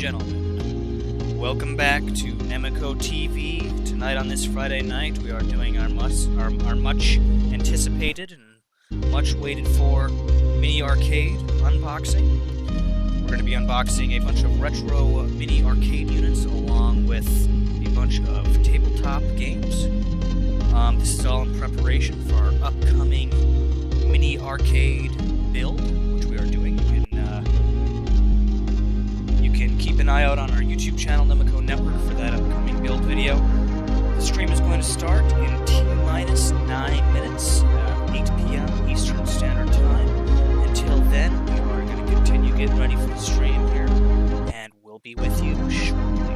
gentlemen, welcome back to NEMICO-TV. Tonight on this Friday night, we are doing our much anticipated and much waited for mini arcade unboxing. We're going to be unboxing a bunch of retro mini arcade units along with a bunch of tabletop games. This is all in preparation for our upcoming mini arcade build, which we are doing. You can keep an eye out on our YouTube channel, NEMICO Network, for that upcoming build video. The stream is going to start in T-minus 9 minutes at 8 p.m. Eastern Standard Time. Until then, we are going to continue getting ready for the stream here, and we'll be with you shortly.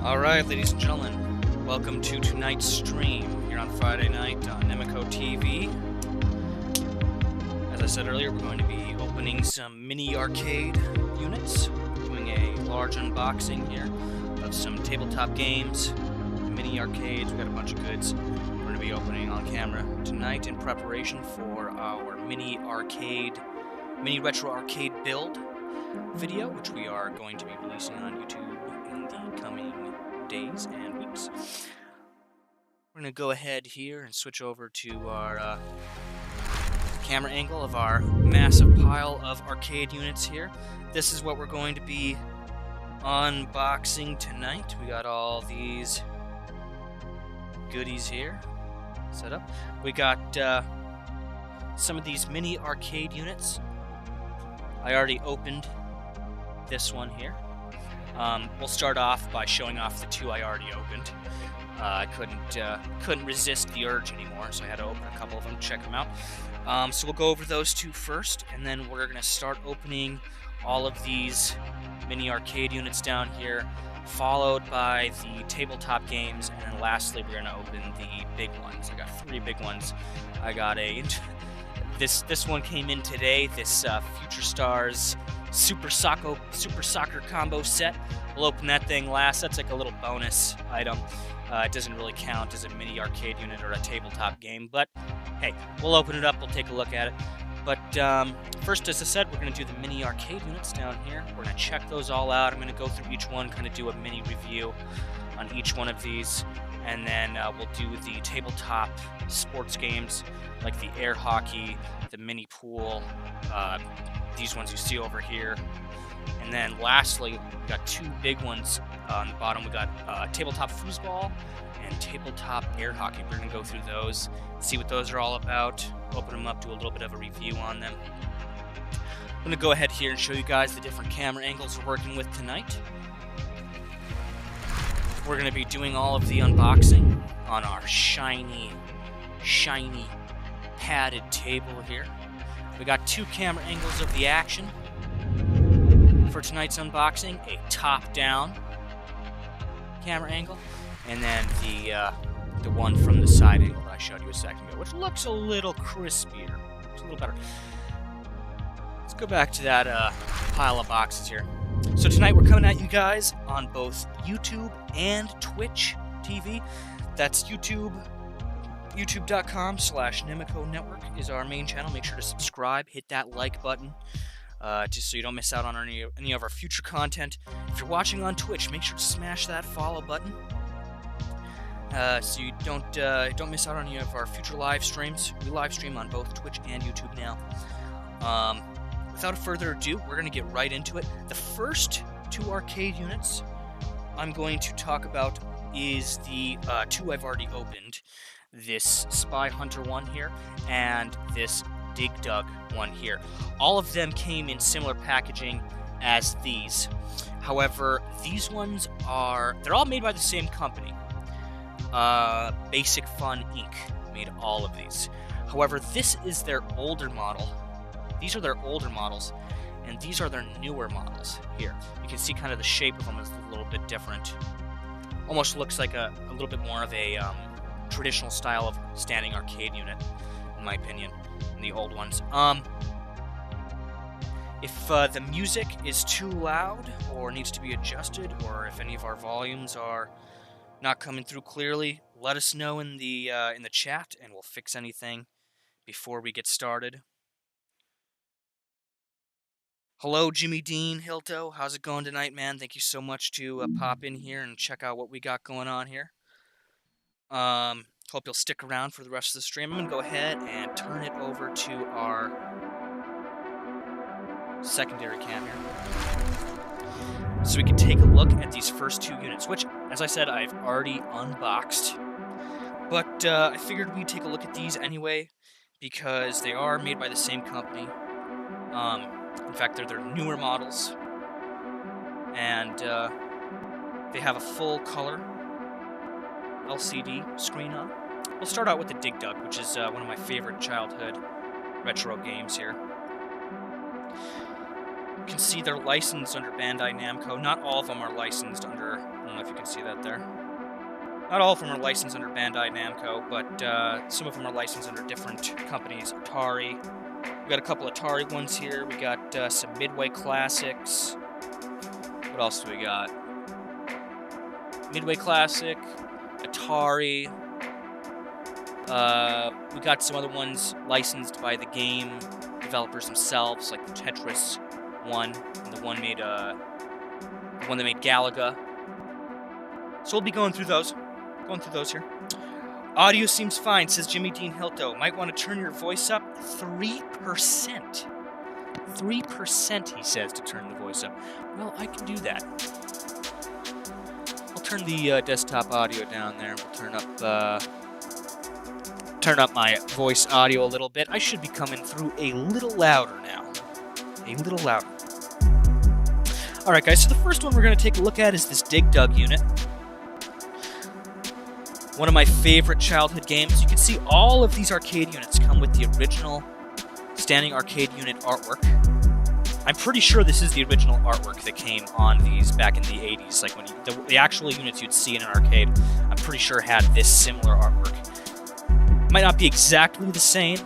Alright, ladies and gentlemen, welcome to tonight's stream here on Friday night on NEMICO-TV. As I said earlier, we're going to be opening some mini arcade units, doing a large unboxing here of some tabletop games, mini arcades. We've got a bunch of goods we're going to be opening on camera tonight in preparation for our mini retro arcade build video, which we are going to be releasing on YouTube in the coming days and weeks. We're going to go ahead here and switch over to our camera angle of our massive pile of arcade units here. This is what we're going to be unboxing tonight. We got all these goodies here set up. We got some of these mini arcade units. I already opened this one here. We'll start off by showing off the two I already opened. I couldn't resist the urge anymore, so I had to open a couple of them, check them out. So we'll go over those two first, and then we're going to start opening all of these mini arcade units down here, followed by the tabletop games, and then lastly we're going to open the big ones. I got three big ones. I got this one came in today, this Future Stars Super Soccer combo set. We'll open that thing last. That's like a little bonus item. It doesn't really count as a mini arcade unit or a tabletop game, but hey, we'll open it up, we'll take a look at it. But first, as I said, we're going to do the mini arcade units down here. We're going to check those all out. I'm going to go through each one, kind of do a mini review on each one of these, and then we'll do the tabletop sports games like the air hockey, the mini pool, these ones you see over here. And then lastly, we got two big ones on the bottom. We got tabletop foosball and tabletop air hockey. We're going to go through those, see what those are all about, open them up, do a little bit of a review on them. I'm going to go ahead here and show you guys the different camera angles we're working with tonight. We're going to be doing all of the unboxing on our shiny padded table here. We got two camera angles of the action for tonight's unboxing, a top-down camera angle, and then the one from the side angle that I showed you a second ago, which looks a little crispier. It's a little better. Let's go back to that pile of boxes here. So tonight we're coming at you guys on both YouTube and Twitch TV. That's youtube.com/NEMICO Network is our main channel. Make sure to subscribe, hit that like button, just so you don't miss out on any of our future content. If you're watching on Twitch, make sure to smash that follow button, so you don't miss out on any of our future live streams. We live stream on both Twitch and YouTube now. Without further ado, we're going to get right into it. The first two arcade units I'm going to talk about is the two I've already opened. This Spy Hunter one here, and this Dig Dug one here. All of them came in similar packaging as these. However, these ones they're all made by the same company. Basic Fun Inc. made all of these. However, this is their older model. These are their older models, and these are their newer models here. You can see kind of the shape of them is a little bit different. Almost looks like a little bit more of a traditional style of standing arcade unit, in my opinion, than the old ones. If the music is too loud or needs to be adjusted, or if any of our volumes are not coming through clearly, let us know in the chat, and we'll fix anything before we get started. Hello, Jimmy Dean Hilto. How's it going tonight, man? Thank you so much to pop in here and check out what we got going on here. Hope you'll stick around for the rest of the stream. I'm going to go ahead and turn it over to our secondary cam here, so we can take a look at these first two units, which, as I said, I've already unboxed. But I figured we'd take a look at these anyway, because they are made by the same company. In fact, they're their newer models, and they have a full color LCD screen on. We'll start out with the Dig Dug, which is one of my favorite childhood retro games here. You can see they're licensed under Bandai Namco. Not all of them are licensed under know if you can see that there. Not all of them are licensed under Bandai Namco, but some of them are licensed under different companies. Atari. We got a couple Atari ones here. We got some Midway Classics. What else do we got? Midway Classic, Atari. We got some other ones licensed by the game developers themselves, like the Tetris one, and the one that made Galaga. So we'll be going through those here. Audio seems fine, says Jimmy Dean Hilto. Might want to turn your voice up 3%. 3%, he says, to turn the voice up. Well, I can do that. I'll turn the desktop audio down there. We'll turn up my voice audio a little bit. I should be coming through a little louder now. A little louder. Alright guys, so the first one we're going to take a look at is this Dig Dug unit. One of my favorite childhood games. You can see all of these arcade units come with the original standing arcade unit artwork. I'm pretty sure this is the original artwork that came on these back in the 80s. Like when the actual units you'd see in an arcade, I'm pretty sure had this similar artwork. Might not be exactly the same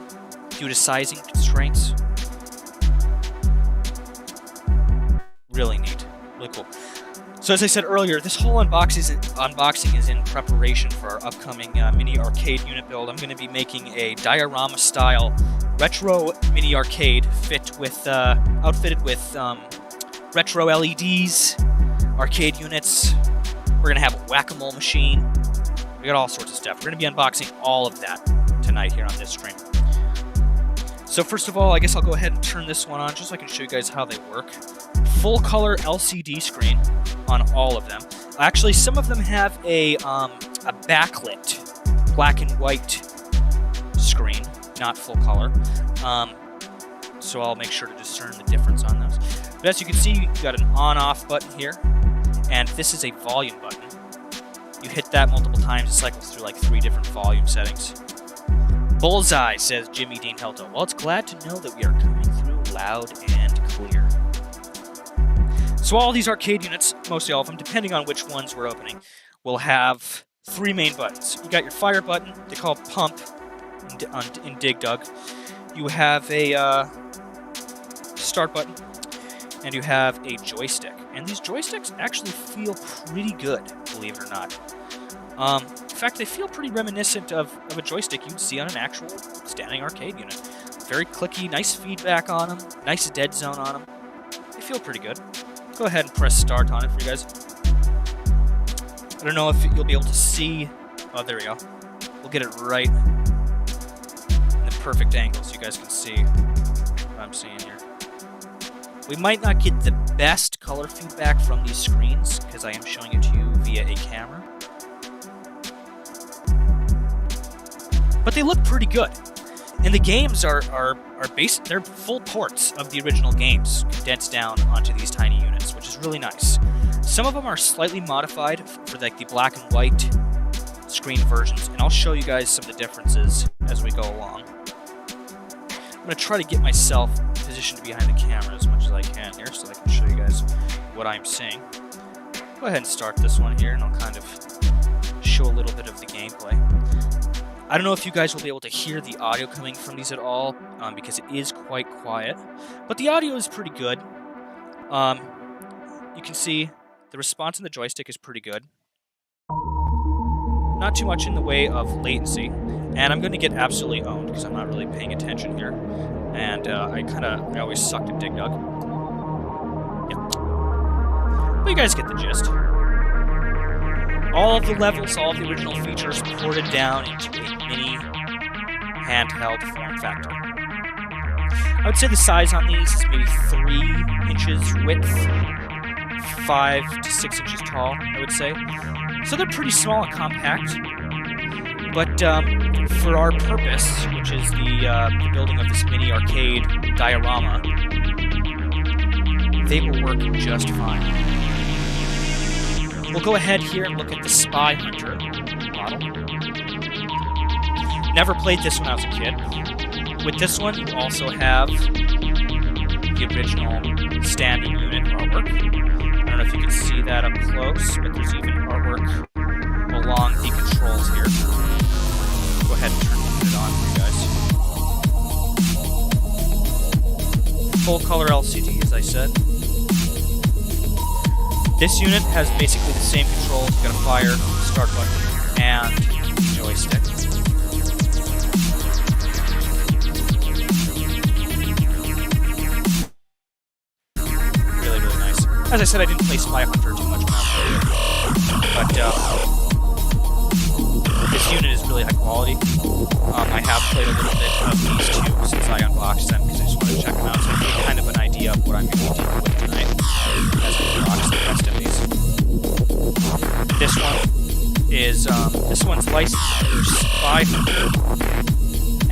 due to sizing constraints. Really neat. Really cool. So as I said earlier, this whole unboxing is in preparation for our upcoming mini arcade unit build. I'm going to be making a diorama style retro mini arcade outfitted with retro LEDs, arcade units. We're going to have a whack-a-mole machine. We got all sorts of stuff. We're going to be unboxing all of that tonight here on this stream. So first of all, I guess I'll go ahead and turn this one on just so I can show you guys how they work. Full color LCD screen on all of them. Actually, some of them have a backlit black and white screen, not full color. So I'll make sure to discern the difference on those. But as you can see, you've got an on-off button here, and this is a volume button. You hit that multiple times, it cycles through like 3 different volume settings. Bullseye, says Jimmy Dean Helto. Well, it's glad to know that we are coming through loud and clear. So all these arcade units, mostly all of them, depending on which ones we're opening, will have 3 main buttons. You got your fire button, they call it pump in Dig Dug. You have a start button, and you have a joystick. And these joysticks actually feel pretty good, believe it or not. In fact, they feel pretty reminiscent of a joystick you'd see on an actual standing arcade unit. Very clicky, nice feedback on them, nice dead zone on them. They feel pretty good. Go ahead and press start on it for you guys. I don't know if you'll be able to see. Oh, there we go. We'll get it right in the perfect angle so you guys can see what I'm seeing here. We might not get the best color feedback from these screens because I am showing it to you via a camera. But they look pretty good. And the games are they're full ports of the original games condensed down onto these tiny units, which is really nice. Some of them are slightly modified for like the black and white screen versions, and I'll show you guys some of the differences as we go along. I'm going to try to get myself positioned behind the camera as much as I can here so I can show you guys what I'm seeing. Go ahead and start this one here, and I'll kind of show a little bit of the gameplay. I don't know if you guys will be able to hear the audio coming from these at all, because it is quite quiet, but the audio is pretty good. You can see the response in the joystick is pretty good. Not too much in the way of latency, and I'm going to get absolutely owned because I'm not really paying attention here, and I always sucked at Dig Dug. Yeah. But you guys get the gist. All of the levels, all of the original features ported down into a mini handheld form factor. I would say the size on these is maybe 3 inches width, 5 to 6 inches tall, I would say. So they're pretty small and compact. But for our purpose, which is the building of this mini arcade diorama, they will work just fine. We'll go ahead here and look at the Spy Hunter model. Never played this when I was a kid. With this one, you also have the original standing unit artwork. I don't don't know if you can see that up close, but there's even artwork along the controls here. Go ahead and turn it on for you guys. Full color LCD, as I said. This unit has basically the same controls. You've got a fire, start button, and joystick. Really, really nice. As I said, I didn't play Spy Hunter too much when I was playing, but this unit is really high quality. I have played a little bit of these two since I unboxed them because I just wanted to check them out, so I get kind of an idea of what I'm going to be dealing with tonight as I unbox the rest of these. This one is this one's licensed under Spy Hunter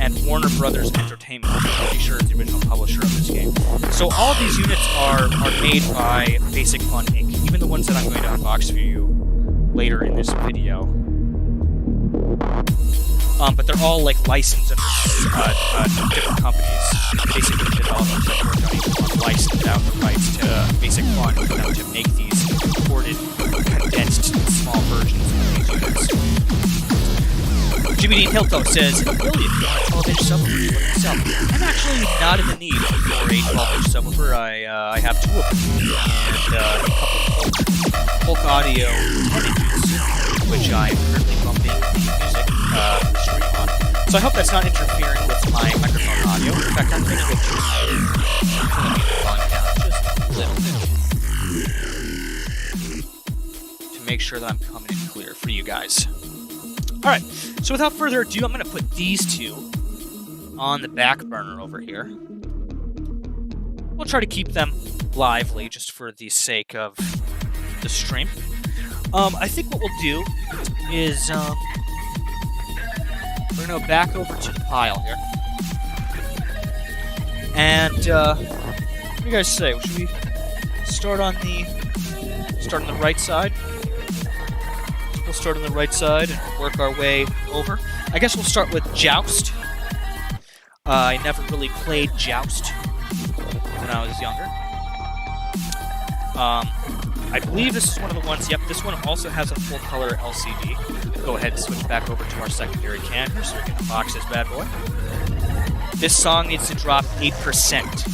and Warner Brothers Entertainment. I'm pretty sure it's the original publisher of this game. So all of these units are made by Basic Fun Inc., even the ones that I'm going to unbox for you later in this video. But they're all like licensed under different companies. Basically, the developers that work on each one licensed out the rights to Basic Fun for them to make these ported, condensed, small versions of these units. Jimmy Dean Hilto says, "Billy, if you want a 12-inch subwoofer for yourself, I'm actually not in the need for a 12-inch subwoofer. I have two of them and a couple of Folk Audio 10-inches, which I am currently bumping music stream on. So I hope that's not interfering with my microphone audio. In fact, I'm going to go turn the volume down just a little bit to make sure that I'm coming in clear for you guys. Alright, so without further ado, I'm going to put these two on the back burner over here. We'll try to keep them lively just for the sake of the stream. I think what we'll do is we're going to go back over to the pile here. And what do you guys say? Should we start on the right side? We'll start on the right side and work our way over. I guess we'll start with Joust. I never really played Joust when I was younger. I believe this is one of the ones, yep, this one also has a full color LCD. Go ahead and switch back over to our secondary can here so we can unbox this bad boy. This song needs to drop 8%.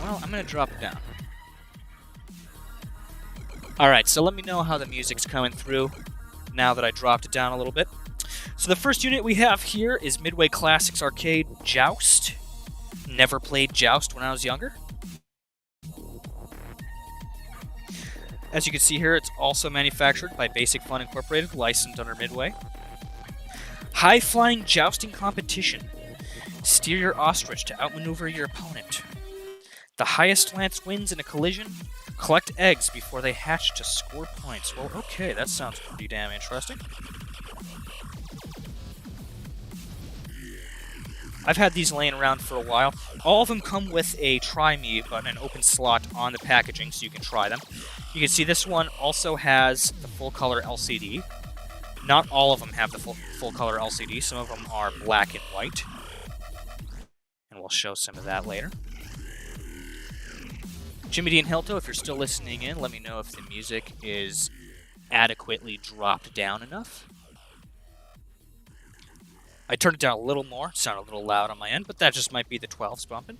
Well, I'm going to drop it down. Alright, so let me know how the music's coming through now that I dropped it down a little bit. So the first unit we have here is Midway Classics Arcade Joust. Never played Joust when I was younger. As you can see here, it's also manufactured by Basic Fun Incorporated, licensed under Midway. High-flying jousting competition. Steer your ostrich to outmaneuver your opponent. The highest lance wins in a collision. Collect eggs before they hatch to score points. Well, okay, that sounds pretty damn interesting. I've had these laying around for a while. All of them come with a Try Me button, an open slot on the packaging, so you can try them. You can see this one also has the full-color LCD. Not all of them have the full-color LCD. Some of them are black and white. And we'll show some of that later. Jimmy D and Hilto, if you're still listening in, let me know if the music is adequately dropped down enough. I turned it down a little more. It sounded a little loud on my end, but that just might be the 12s bumping.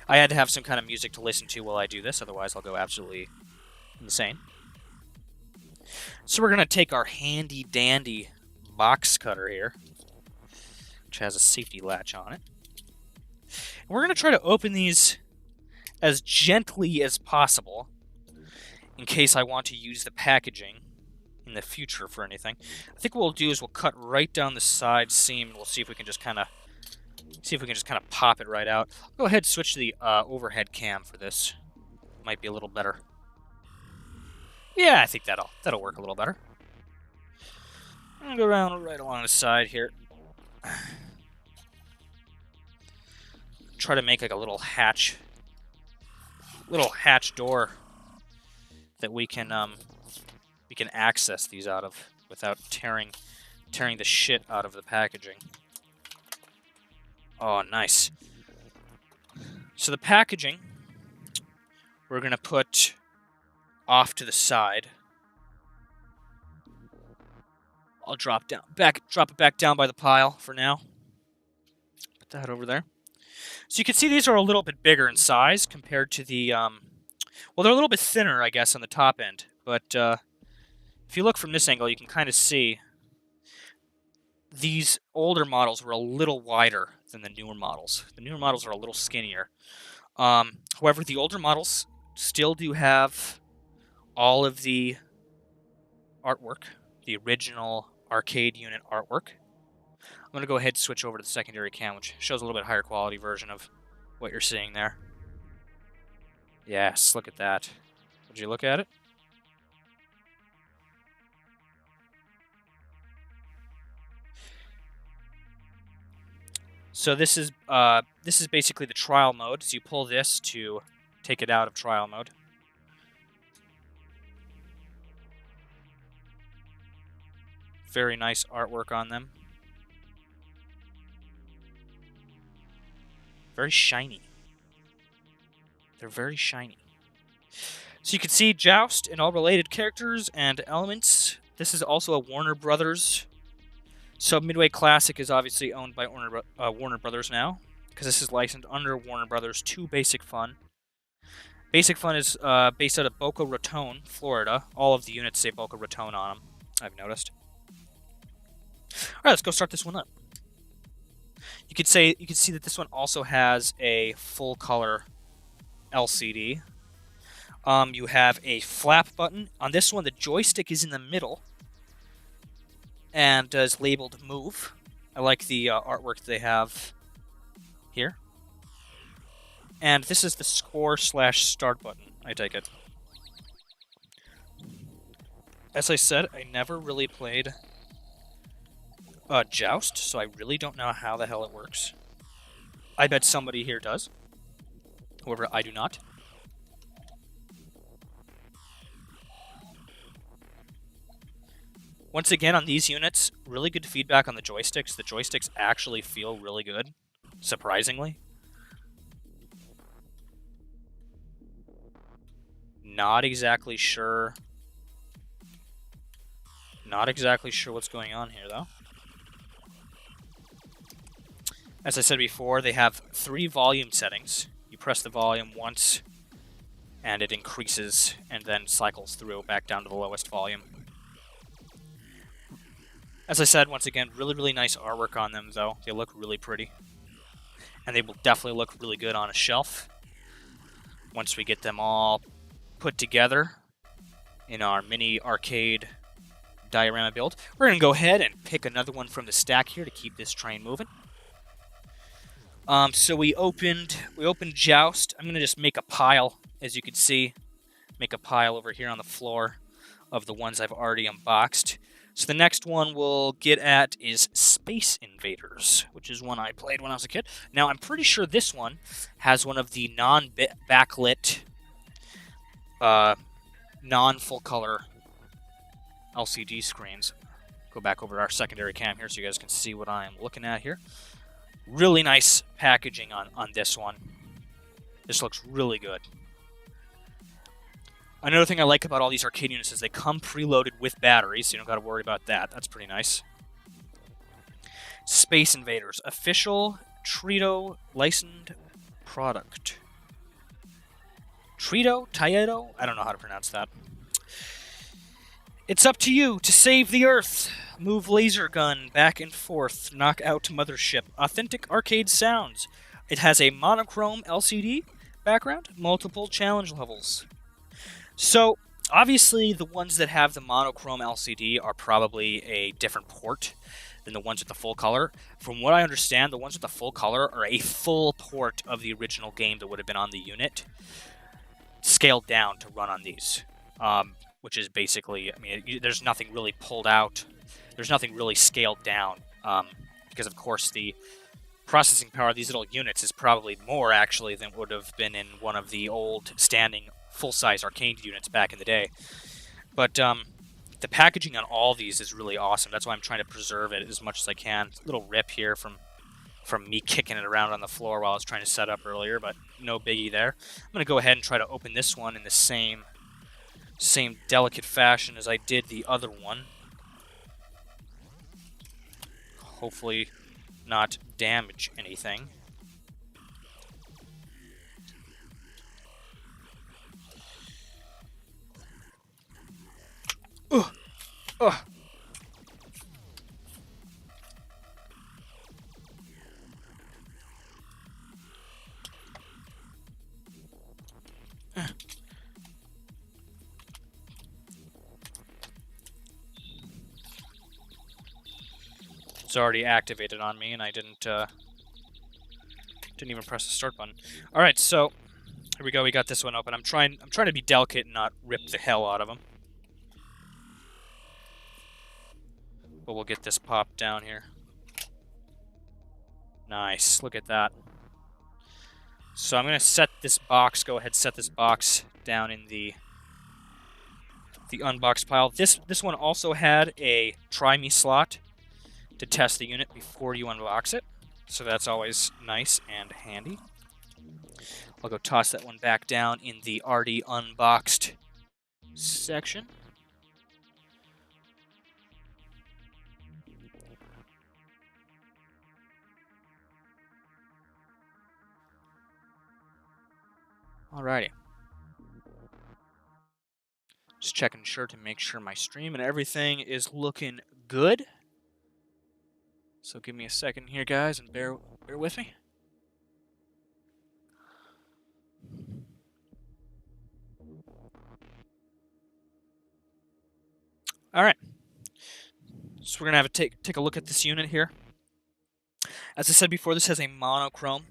I had to have some kind of music to listen to while I do this, otherwise I'll go absolutely insane. So we're going to take our handy-dandy box cutter here, which has a safety latch on it. And we're going to try to open these as gently as possible in case I want to use the packaging in the future for anything. I think what we'll do is we'll cut right down the side seam and we'll see if we can just kind of pop it right out. I'll go ahead and switch to the overhead cam for this. Might be a little better. Yeah, I think that'll work a little better. I'm gonna go around right along the side here. Try to make like a little hatch door that we can access these out of without tearing the shit out of the packaging. Oh, nice. So the packaging we're going to put off to the side. I'll drop it back down by the pile for now. Put that over there. So you can see these are a little bit bigger in size compared to the, well, they're a little bit thinner, I guess, on the top end. But if you look from this angle, you can kind of see these older models were a little wider than the newer models. The newer models are a little skinnier. However, the older models still do have all of the artwork, the original arcade unit artwork. I'm going to go ahead and switch over to the secondary cam, which shows a little bit higher quality version of what you're seeing there. Yes, look at that. Would you look at it? So this is basically the trial mode. So you pull this to take it out of trial mode. Very nice artwork on them. Very shiny. They're very shiny. So you can see Joust and all related characters and elements. This is also a Warner Brothers. So Midway Classic is obviously owned by Warner Brothers now, because this is licensed under Warner Brothers to Basic Fun. Basic Fun is based out of Boca Raton, Florida. All of the units say Boca Raton on them, I've noticed. All right, let's go start this one up. You can see that this one also has a full color LCD. You have a flap button. On this one, the joystick is in the middle and is labeled Move. I like the artwork they have here. And this is the score/start button, I take it. As I said, I never really played Joust, so I really don't know how the hell it works. I bet somebody here does. However, I do not. Once again, on these units, really good feedback on the joysticks. The joysticks actually feel really good, surprisingly. Not exactly sure what's going on here, though. As I said before, they have 3 volume settings. You press the volume once, and it increases, and then cycles through back down to the lowest volume. As I said, once again, really, really nice artwork on them, though. They look really pretty. And they will definitely look really good on a shelf once we get them all put together in our mini arcade diorama build. We're going to go ahead and pick another one from the stack here to keep this train moving. So we opened Joust. I'm going to just make a pile, as you can see. Make a pile over here on the floor of the ones I've already unboxed. So the next one we'll get at is Space Invaders, which is one I played when I was a kid. Now, I'm pretty sure this one has one of the non-backlit, non-full-color LCD screens. Go back over to our secondary cam here so you guys can see what I'm looking at here. Really nice packaging on this one. This looks really good. Another thing I like about all these arcade units is they come preloaded with batteries, so you don't got to worry about that. That's pretty nice. Space Invaders, official Trito licensed product. Taedo? I don't know how to pronounce that. It's up to you to save the Earth. Move laser gun back and forth. Knock out mothership. Authentic arcade sounds. It has a monochrome LCD background. Multiple challenge levels. So, obviously, the ones that have the monochrome LCD are probably a different port than the ones with the full color. From what I understand, the ones with the full color are a full port of the original game that would have been on the unit, scaled down to run on these. Which is basically, I mean, there's nothing really pulled out. There's nothing really scaled down. Because, of course, the processing power of these little units is probably more, actually, than would have been in one of the old standing full-size arcade units back in the day. But the packaging on all these is really awesome. That's why I'm trying to preserve it as much as I can. Little rip here from from me kicking it around on the floor while I was trying to set up earlier, but no biggie there. I'm going to go ahead and try to open this one in the same delicate fashion as I did the other one. Hopefully not damage anything. Ugh. Ugh. It's already activated on me, and I didn't even press the start button. All right, so here we go. We got this one open. I'm trying to be delicate and not rip the hell out of them. But we'll get this popped down here. Nice. Look at that. So I'm going to set this box. Go ahead, set this box down in the unboxed pile. This one also had a try me slot to test the unit before you unbox it. So that's always nice and handy. I'll go toss that one back down in the already unboxed section. Alrighty. Just checking sure to make sure my stream and everything is looking good. So give me a second here, guys, and bear with me. All right. So we're gonna have to take a look at this unit here. As I said before, this has a monochrome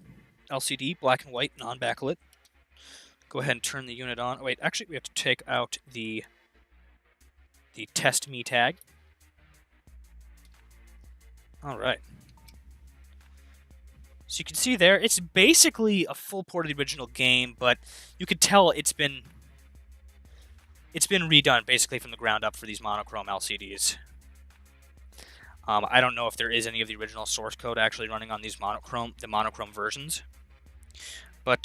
LCD, black and white, non-backlit. Go ahead and turn the unit on. Oh, wait, actually, we have to take out the test me tag. All right. So you can see there, it's basically a full port of the original game, but you could tell it's been redone basically from the ground up for these monochrome LCDs. I don't know if there is any of the original source code actually running on these monochrome versions, but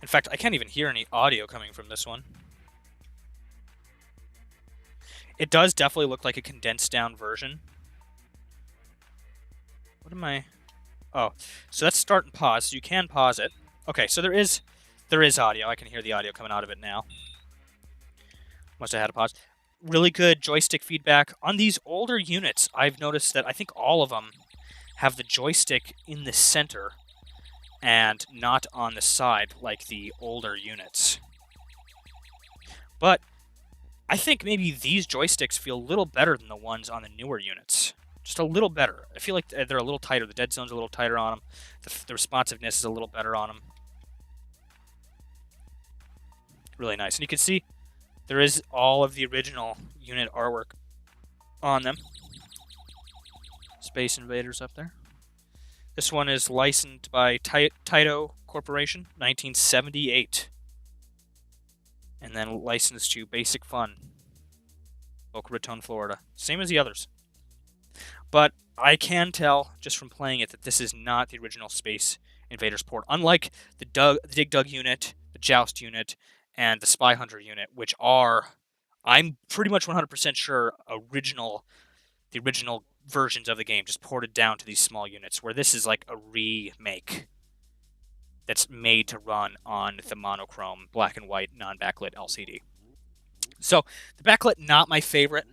in fact, I can't even hear any audio coming from this one. It does definitely look like a condensed down version. What am I? Oh, so that's start and pause. So you can pause it. Okay, so there is audio. I can hear the audio coming out of it now. Must have had a pause. Really good joystick feedback. On these older units, I've noticed that I think all of them have the joystick in the center and not on the side like the older units. But I think maybe these joysticks feel a little better than the ones on the newer units. Just a little better. I feel like they're a little tighter. The dead zone's a little tighter on them. The responsiveness is a little better on them. Really nice. And you can see there is all of the original unit artwork on them. Space Invaders up there. This one is licensed by Taito Corporation, 1978. And then licensed to Basic Fun, Boca Raton, Florida. Same as the others. But I can tell, just from playing it, that this is not the original Space Invaders port. Unlike the Dig Dug unit, the Joust unit, and the Spy Hunter unit, which are, I'm pretty much 100% sure, the original versions of the game, just ported down to these small units, where this is like a remake that's made to run on the monochrome black and white non-backlit LCD. So the backlit, not my favorite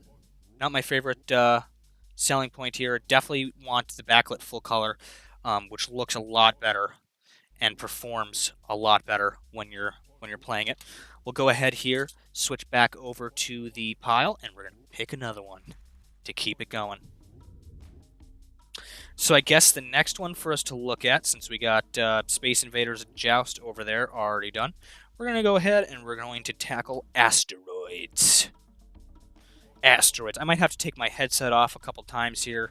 selling point here. Definitely want the backlit full color, which looks a lot better and performs a lot better when you're playing it. We'll go ahead here, switch back over to the pile, and we're going to pick another one to keep it going. So I guess the next one for us to look at, since we got Space Invaders Joust over there already done, we're going to go ahead and we're going to tackle asteroids. Asteroids. I might have to take my headset off a couple times here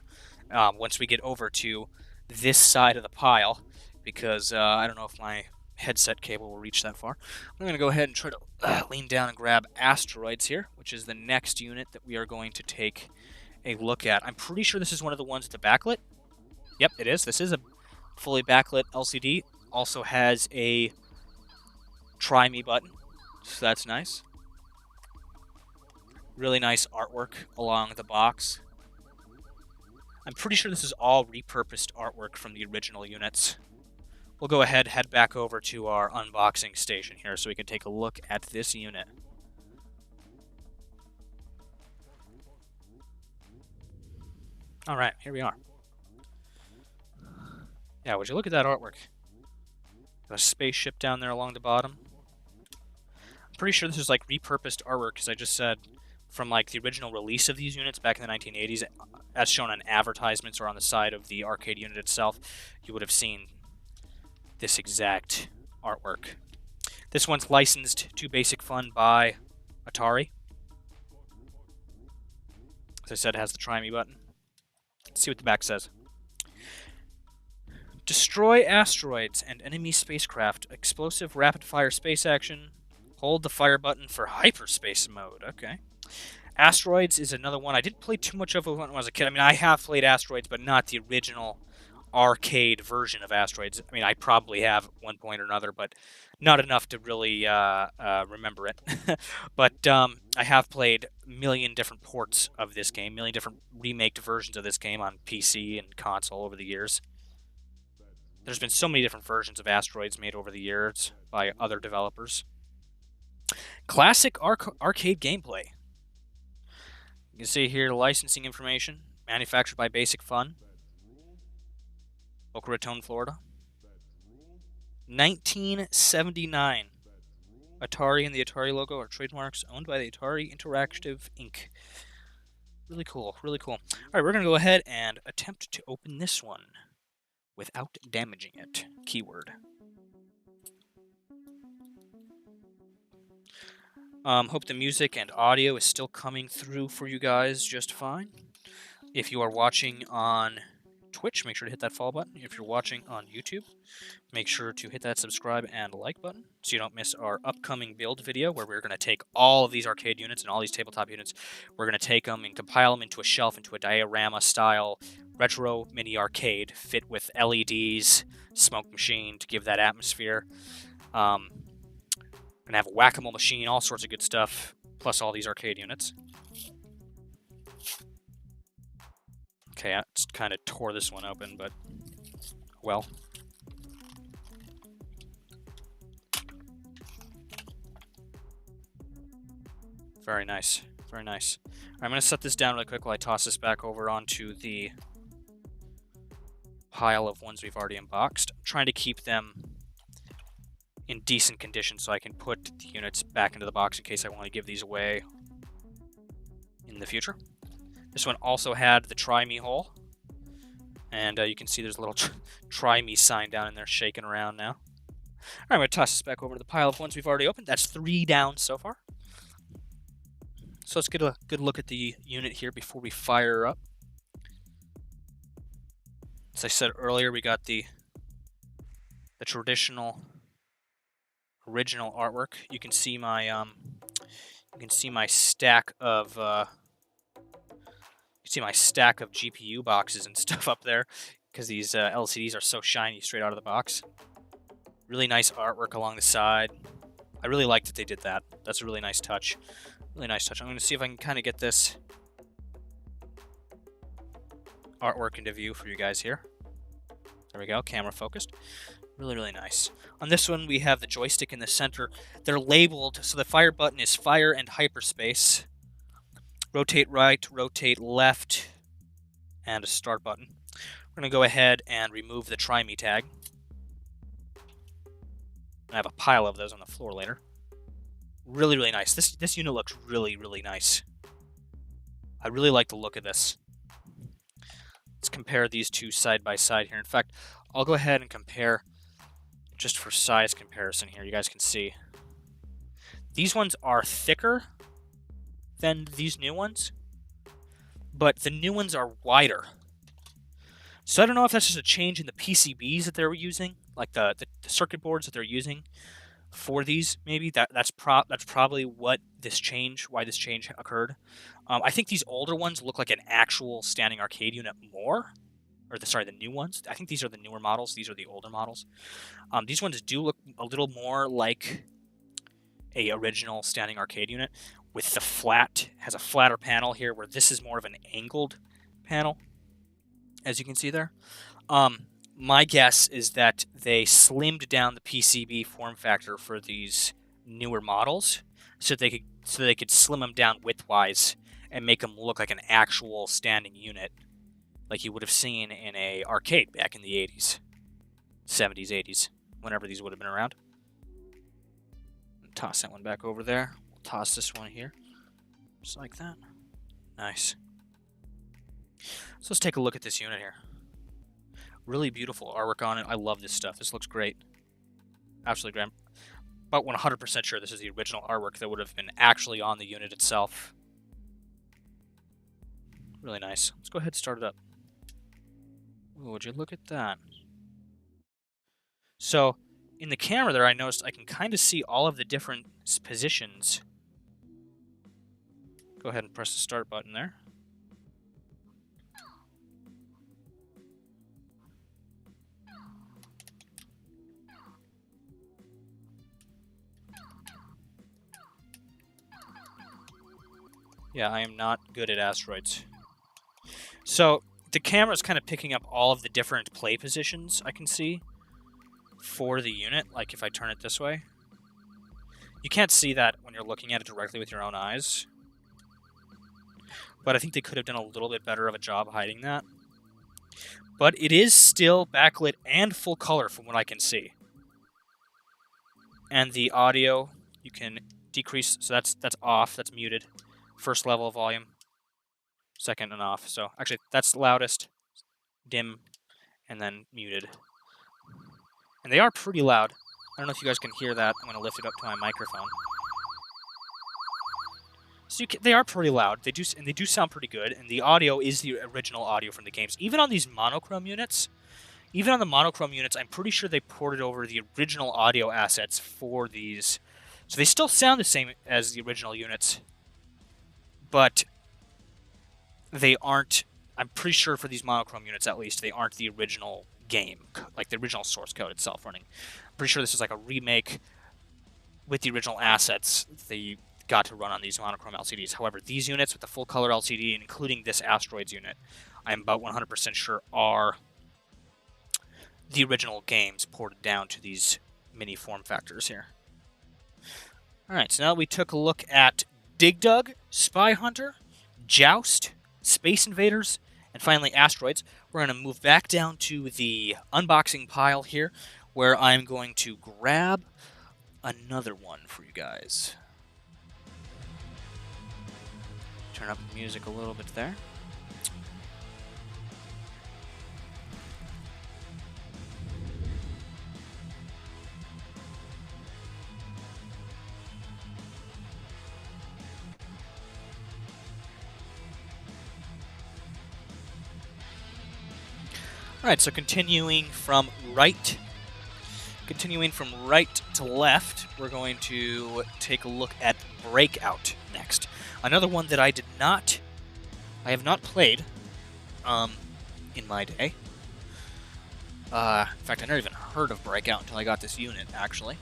once we get over to this side of the pile, because I don't know if my headset cable will reach that far. I'm going to go ahead and try to lean down and grab Asteroids here, which is the next unit that we are going to take a look at. I'm pretty sure this is one of the ones with the backlit. Yep, it is. This is a fully backlit LCD. Also has a Try Me button, so that's nice. Really nice artwork along the box. I'm pretty sure this is all repurposed artwork from the original units. We'll go ahead, head back over to our unboxing station here so we can take a look at this unit. Alright, here we are. Yeah, would you look at that artwork? Got a spaceship down there along the bottom. I'm pretty sure this is like repurposed artwork, because I just said from like the original release of these units back in the 1980s, as shown on advertisements or on the side of the arcade unit itself, you would have seen this exact artwork. This one's licensed to Basic Fun by Atari. As I said, it has the Try Me button. Let's see what the back says. Destroy asteroids and enemy spacecraft. Explosive rapid-fire space action. Hold the fire button for hyperspace mode. Okay. Asteroids is another one. I didn't play too much of it when I was a kid. I mean, I have played Asteroids, but not the original arcade version of Asteroids. I mean, I probably have at one point or another, but not enough to really remember it. But I have played a million different ports of this game, a million different remaked versions of this game on PC and console over the years. There's been so many different versions of Asteroids made over the years by other developers. Classic arcade gameplay. You can see here licensing information, manufactured by Basic Fun, Boca Raton, Florida. 1979. Atari and the Atari logo are trademarks owned by the Atari Interactive Inc. Really cool, really cool. Alright, we're going to go ahead and attempt to open this one without damaging it. Keyword. Hope the music and audio is still coming through for you guys just fine. If you are watching on Twitch, make sure to hit that follow button. If you're watching on YouTube, make sure to hit that subscribe and like button so you don't miss our upcoming build video where we're going to take all of these arcade units and all these tabletop units. We're going to take them and compile them into a shelf, into a diorama-style retro mini arcade fit with LEDs, smoke machine to give that atmosphere. Gonna have a whack-a-mole machine, all sorts of good stuff, plus all these arcade units. Okay, I just kind of tore this one open, but well. Very nice, very nice. I'm gonna set this down really quick while I toss this back over onto the pile of ones we've already unboxed. I'm trying to keep them in decent condition so I can put the units back into the box in case I want to give these away in the future. This one also had the Try Me hole, and you can see there's a little Try Me sign down in there shaking around now. Alright, I'm going to toss this back over to the pile of ones we've already opened. That's 3 down so far. So let's get a good look at the unit here before we fire her up. As I said earlier, we got the traditional original artwork. You can see my stack of GPU boxes and stuff up there because these LCDs are so shiny straight out of the box. Really nice artwork along the side. I really like that they did that. That's a really nice touch. Really nice touch. I'm going to see if I can kind of get this artwork into view for you guys here. There we go, camera focused. Really, really nice. On this one, we have the joystick in the center. They're labeled, so the fire button is fire and hyperspace. Rotate right, rotate left, and a start button. We're going to go ahead and remove the Try Me tag. I have a pile of those on the floor later. Really, really nice. This unit looks really, really nice. I really like the look of this. Let's compare these two side by side here. In fact, I'll go ahead and compare just for size comparison here. You guys can see. These ones are thicker than these new ones, but the new ones are wider. So I don't know if that's just a change in the PCBs that they're using, like the circuit boards that they're using for these. Maybe that's probably why this change occurred. I think these older ones look like an actual standing arcade unit more, or the new ones. I think these are the newer models. These are the older models. These ones do look a little more like a original standing arcade unit, with the has a flatter panel here, where this is more of an angled panel, as you can see there. My guess is that they slimmed down the PCB form factor for these newer models so they could slim them down widthwise and make them look like an actual standing unit, like you would have seen in a arcade back in the 80s, 70s, 80s, whenever these would have been around. Toss that one back over there. We'll toss this one here, just like that. Nice. So let's take a look at this unit here. Really beautiful artwork on it. I love this stuff. This looks great. Absolutely great. About 100% sure this is the original artwork that would have been actually on the unit itself. Really nice. Let's go ahead and start it up. Ooh, would you look at that? So, in the camera there, I noticed I can kind of see all of the different positions. Go ahead and press the start button there. Yeah, I am not good at asteroids. So, the camera's kind of picking up all of the different play positions I can see for the unit, like if I turn it this way. You can't see that when you're looking at it directly with your own eyes, but I think they could have done a little bit better of a job hiding that. But it is still backlit and full color from what I can see. And the audio, you can decrease, so that's off, that's muted. First level of volume, second and off. So actually that's loudest, dim, and then muted. And they are pretty loud. I don't know if you guys can hear that. I'm going to lift it up to my microphone. So they are pretty loud. They do sound pretty good, and the audio is the original audio from the games. Even on these monochrome units, I'm pretty sure they ported over the original audio assets for these. So they still sound the same as the original units, but they aren't. I'm pretty sure for these monochrome units, at least, they aren't the original game, like the original source code itself running. I'm pretty sure this is like a remake with the original assets they got to run on these monochrome LCDs. However, these units with the full color LCD, including this asteroids unit, I'm about 100% sure are the original games ported down to these mini form factors here. Alright, so now we took a look at Dig Dug, Spy Hunter, Joust, Space Invaders, and finally Asteroids. We're going to move back down to the unboxing pile here, where I'm going to grab another one for you guys. Turn up the music a little bit there. Alright, so continuing from right to left, we're going to take a look at Breakout next. Another one that I have not played in my day. In fact, I never even heard of Breakout until I got this unit, actually.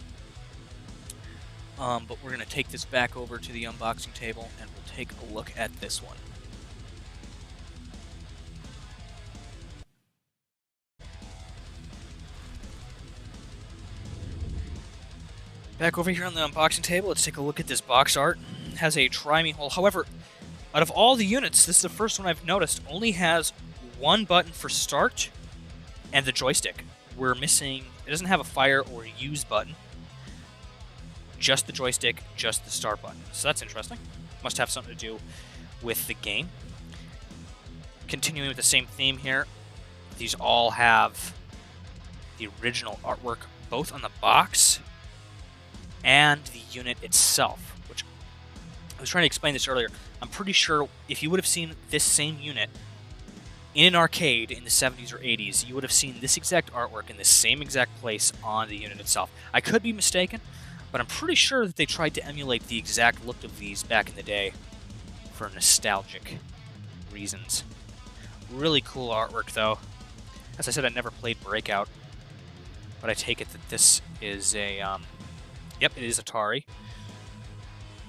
But we're going to take this back over to the unboxing table, and we'll take a look at this one. Back over here on the unboxing table, let's take a look at this box art. It has a try-me hole. However, out of all the units, this is the first one I've noticed, only has one button for start and the joystick. We're missing, it doesn't have a fire or a use button. Just the joystick, just the start button. So that's interesting. Must have something to do with the game. Continuing with the same theme here, these all have the original artwork, both on the box and the unit itself, which I was trying to explain this earlier. I'm pretty sure if you would have seen this same unit in an arcade in the 70s or 80s, you would have seen this exact artwork in the same exact place on the unit itself. I could be mistaken, but I'm pretty sure that they tried to emulate the exact look of these back in the day for nostalgic reasons. Really cool artwork, though. As I said, I never played Breakout, but I take it that this is a, yep, it is Atari.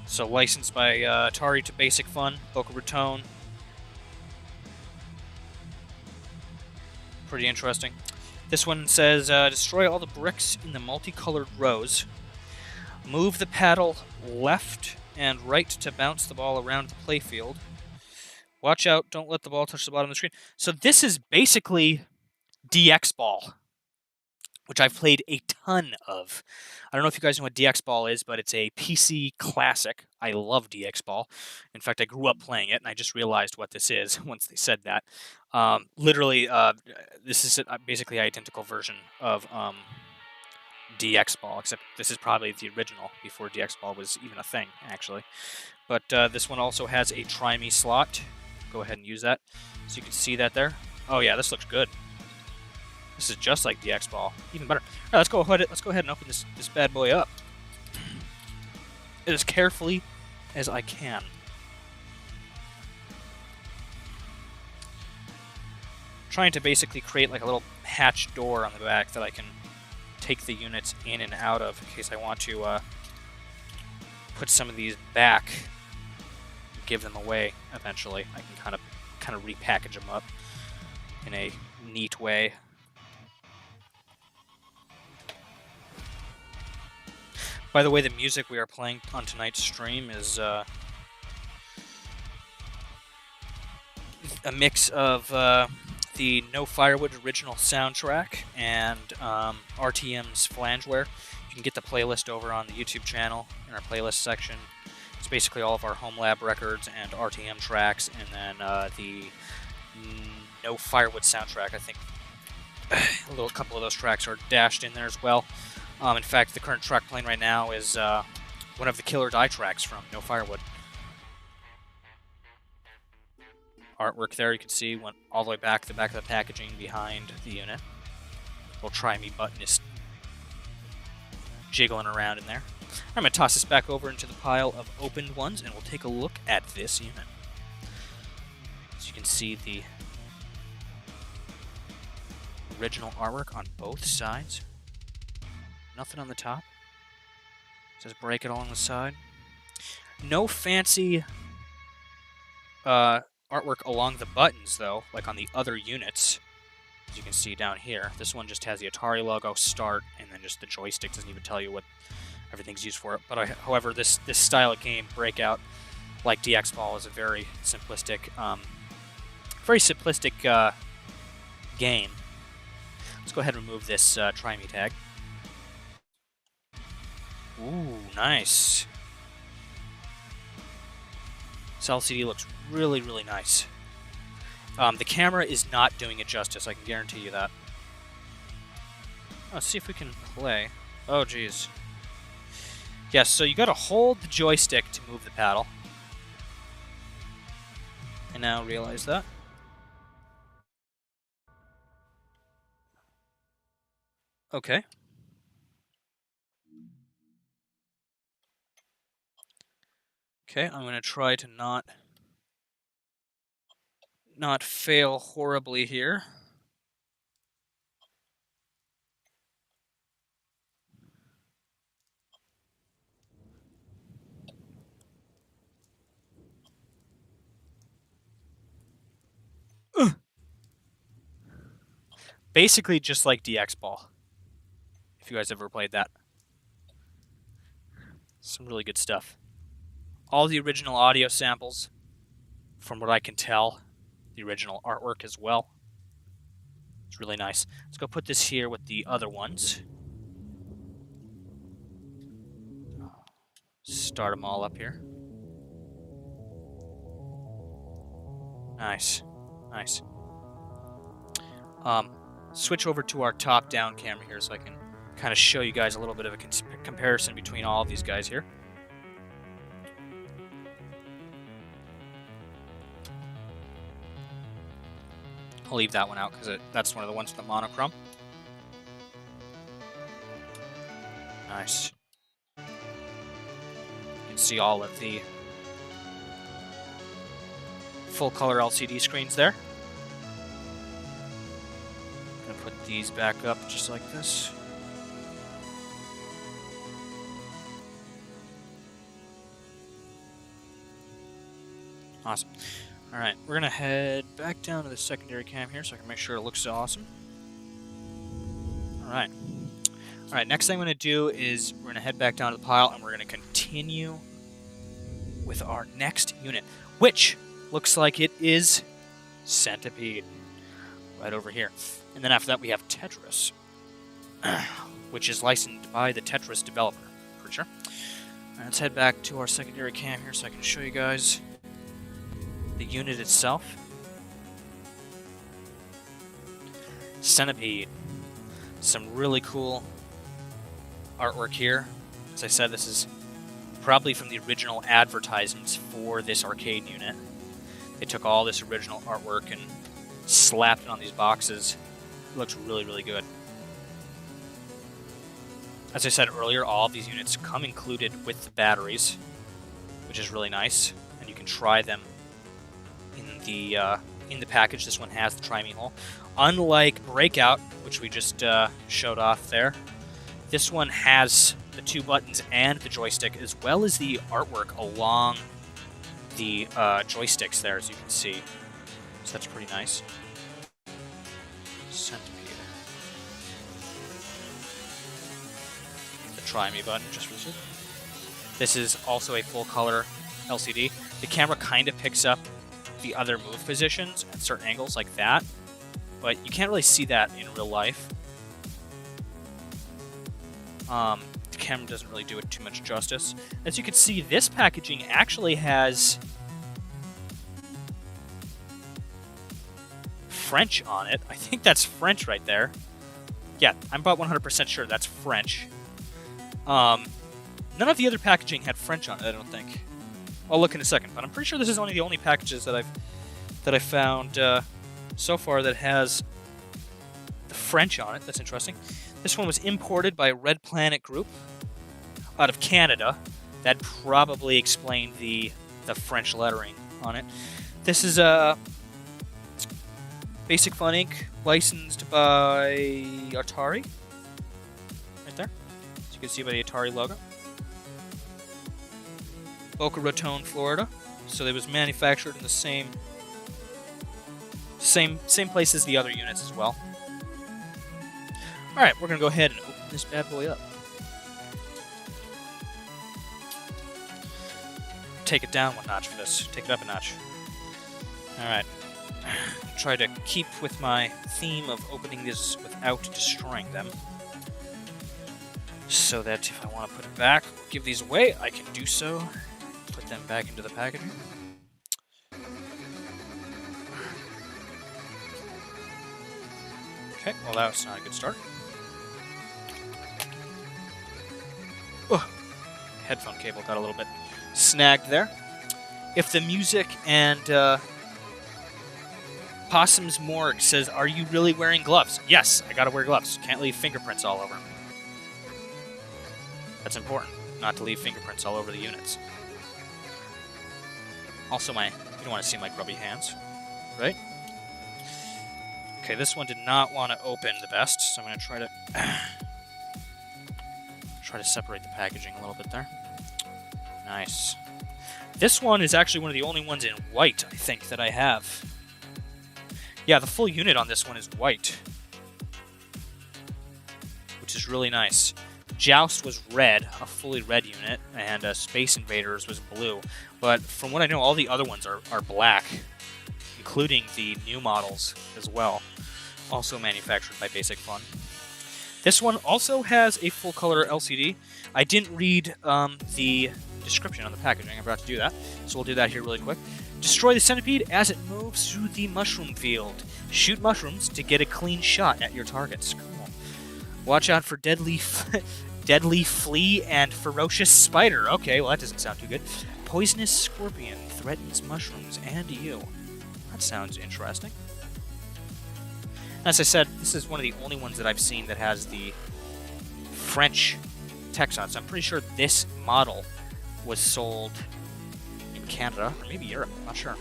So licensed by Atari to Basic Fun, Boca Raton. Pretty interesting. This one says, destroy all the bricks in the multicolored rows. Move the paddle left and right to bounce the ball around the playfield. Watch out, don't let the ball touch the bottom of the screen. So this is basically DX Ball, which I've played a ton of. I don't know if you guys know what DX Ball is, but it's a PC classic. I love DX Ball. In fact, I grew up playing it, and I just realized what this is once they said that. Literally, this is basically an identical version of DX Ball, except this is probably the original before DX Ball was even a thing, actually. But this one also has a try-me slot. Go ahead and use that. So you can see that there. Oh yeah, this looks good. This is just like DX Ball, even better. All right, let's go ahead and open this bad boy up as carefully as I can. Trying to basically create like a little hatch door on the back that I can take the units in and out of in case I want to put some of these back and give them away eventually. I can kind of repackage them up in a neat way. By the way, the music we are playing on tonight's stream is a mix of the No Firewood original soundtrack and RTM's Flangeware. You can get the playlist over on the YouTube channel in our playlist section. It's basically all of our Home Lab records and RTM tracks, and then the No Firewood soundtrack. I think a couple of those tracks are dashed in there as well. In fact, the current track playing right now is one of the Killer Die tracks from No Firewood. Artwork there, you can see, went all the way back to the back of the packaging behind the unit. Little try me button is jiggling around in there. I'm going to toss this back over into the pile of opened ones, and we'll take a look at this unit. So you can see the original artwork on both sides. Nothing on the top. It says break it along the side. No fancy artwork along the buttons, though, like on the other units. As you can see down here, this one just has the Atari logo, start, and then just the joystick. Doesn't even tell you what everything's used for. But however, this style of game, Breakout, like DX Ball, is a very simplistic game. Let's go ahead and remove this try me tag. Ooh, nice. This LCD looks really, really nice. The camera is not doing it justice, I can guarantee you that. Let's see if we can play. Oh, geez. Yes, so you gotta hold the joystick to move the paddle. I now realize that. Okay. Okay, I'm gonna try to not fail horribly here. Basically just like DX Ball, if you guys ever played that. Some really good stuff. All the original audio samples, from what I can tell, the original artwork as well. It's really nice. Let's go put this here with the other ones. Start them all up here. Nice. Nice. Switch over to our top-down camera here so I can kind of show you guys a little bit of a comparison between all of these guys here. I'll leave that one out because that's one of the ones with the monochrome. Nice. You can see all of the full color LCD screens there. I'm gonna put these back up just like this. Awesome. Alright, we're gonna head back down to the secondary cam here so I can make sure it looks awesome. Alright. Alright, next thing I'm gonna do is we're gonna head back down to the pile and we're gonna continue with our next unit, which looks like it is Centipede. Right over here. And then after that we have Tetris, which is licensed by the Tetris developer. Pretty sure. Alright, let's head back to our secondary cam here so I can show you guys the unit itself. Centipede. Some really cool artwork here. As I said, this is probably from the original advertisements for this arcade unit. They took all this original artwork and slapped it on these boxes. It looks really, really good. As I said earlier, all of these units come included with the batteries, which is really nice, and you can try them in the package. This one has the tri-me hole. Unlike Breakout, which we just showed off there, this one has the 2 buttons and the joystick, as well as the artwork along the joysticks there, as you can see. So that's pretty nice. Centipede. The tri-me button, just for this. This is also a full color LCD. The camera kind of picks up the other move positions at certain angles like that, but you can't really see that in real life. The camera doesn't really do it too much justice. As you can see, this packaging actually has French on it. I think that's French right there. Yeah, I'm about 100% sure that's French. None of the other packaging had French on it, I don't think. I'll look in a second, but I'm pretty sure this is only the only packages that I've found so far that has the French on it. That's interesting. This one was imported by Red Planet Group out of Canada. That probably explained the French lettering on it. This is a Basic Fun Inc. licensed by Atari. Right there. As you can see by the Atari logo. Boca Raton, Florida. So it was manufactured in the same place as the other units as well. Alright, we're going to go ahead and open this bad boy up. Take it down one notch for this. Take it up a notch. Alright. Try to keep with my theme of opening this without destroying them. So that if I want to put it back, or give these away, I can do so. Put them back into the packaging. Okay, well that's not a good start. Oh, headphone cable got a little bit snagged there. If the music and Possum's Morgue says, "Are you really wearing gloves?" Yes, I gotta wear gloves. Can't leave fingerprints all over. That's important, not to leave fingerprints all over the units. Also, you don't want to see my grubby hands, right? Okay, this one did not want to open the best, so I'm going to try to separate the packaging a little bit there. Nice. This one is actually one of the only ones in white, I think, that I have. Yeah, the full unit on this one is white, which is really nice. Joust was red, a fully red unit, and Space Invaders was blue. But from what I know, all the other ones are black, including the new models as well, also manufactured by Basic Fun. This one also has a full-color LCD. I didn't read the description on the packaging. I'm about to do that, so we'll do that here really quick. Destroy the centipede as it moves through the mushroom field. Shoot mushrooms to get a clean shot at your targets. Cool. Watch out for deadly flea and ferocious spider. Okay, well that doesn't sound too good. Poisonous scorpion threatens mushrooms and you. That sounds interesting. As I said, this is one of the only ones that I've seen that has the French text on it. So I'm pretty sure this model was sold in Canada, or maybe Europe, I'm not sure.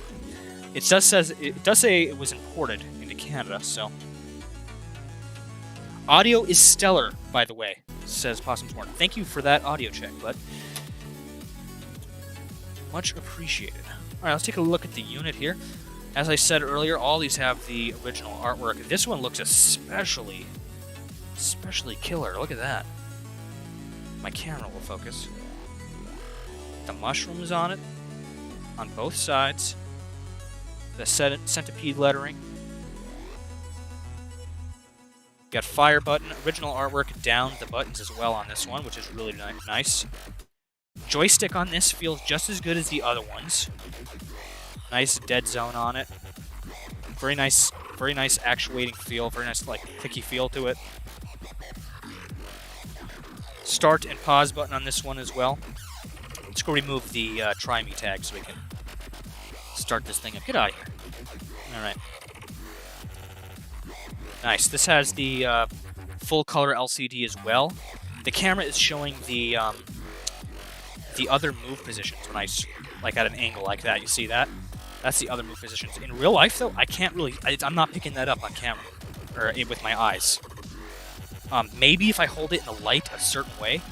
It does say it was imported into Canada, so. Audio is stellar, by the way, says Possum's Horn. Thank you for that audio check, bud. Much appreciated. Alright, let's take a look at the unit here. As I said earlier, all these have the original artwork. This one looks especially killer. Look at that. My camera will focus. The mushrooms on it, on both sides. The centipede lettering. Got fire button, original artwork down the buttons as well on this one, which is really nice. Joystick on this feels just as good as the other ones. Nice dead zone on it. Very nice actuating feel. Very nice, like, clicky feel to it. Start and pause button on this one as well. Let's go remove the try me tag so we can start this thing up. Get out of here. Alright. Nice. This has the full color LCD as well. The camera is showing the other move positions when I, like, at an angle like that. You see that? That's the other move positions. In real life, though, I can't really... I'm not picking that up on camera, or with my eyes. Maybe if I hold it in the light a certain way.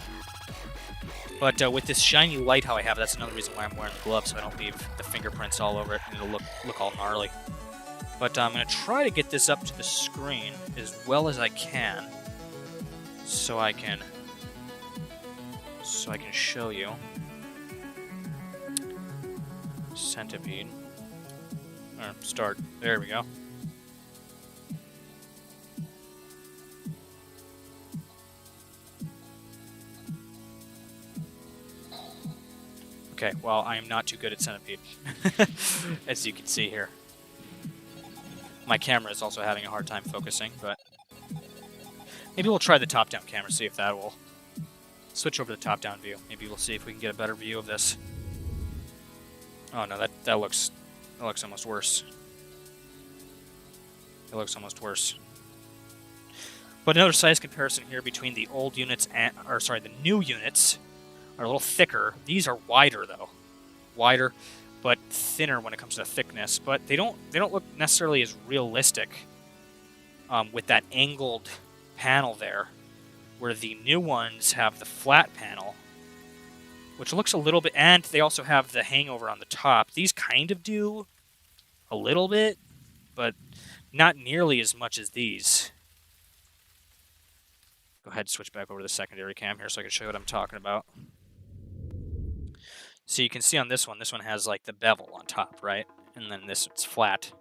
But with this shiny light how I have, that's another reason why I'm wearing the gloves, so I don't leave the fingerprints all over it and it'll look all gnarly. But I'm going to try to get this up to the screen as well as I can, so I can show you. Centipede. Start. There we go. Okay, well, I am not too good at Centipede, as you can see here. My camera is also having a hard time focusing, but maybe we'll try the top-down camera, see if that will switch over to the top-down view. Maybe we'll see if we can get a better view of this. Oh no, that looks almost worse. It looks almost worse. But another size comparison here between the old units and, the new units are a little thicker. These are wider though, wider, but thinner when it comes to thickness. But they don't look necessarily as realistic with that angled panel there, where the new ones have the flat panel, which looks a little bit, and they also have the hangover on the top. These kind of do a little bit, but not nearly as much as these. Go ahead and switch back over to the secondary cam here so I can show you what I'm talking about. So you can see on this one has like the bevel on top, right? And then this, it's flat,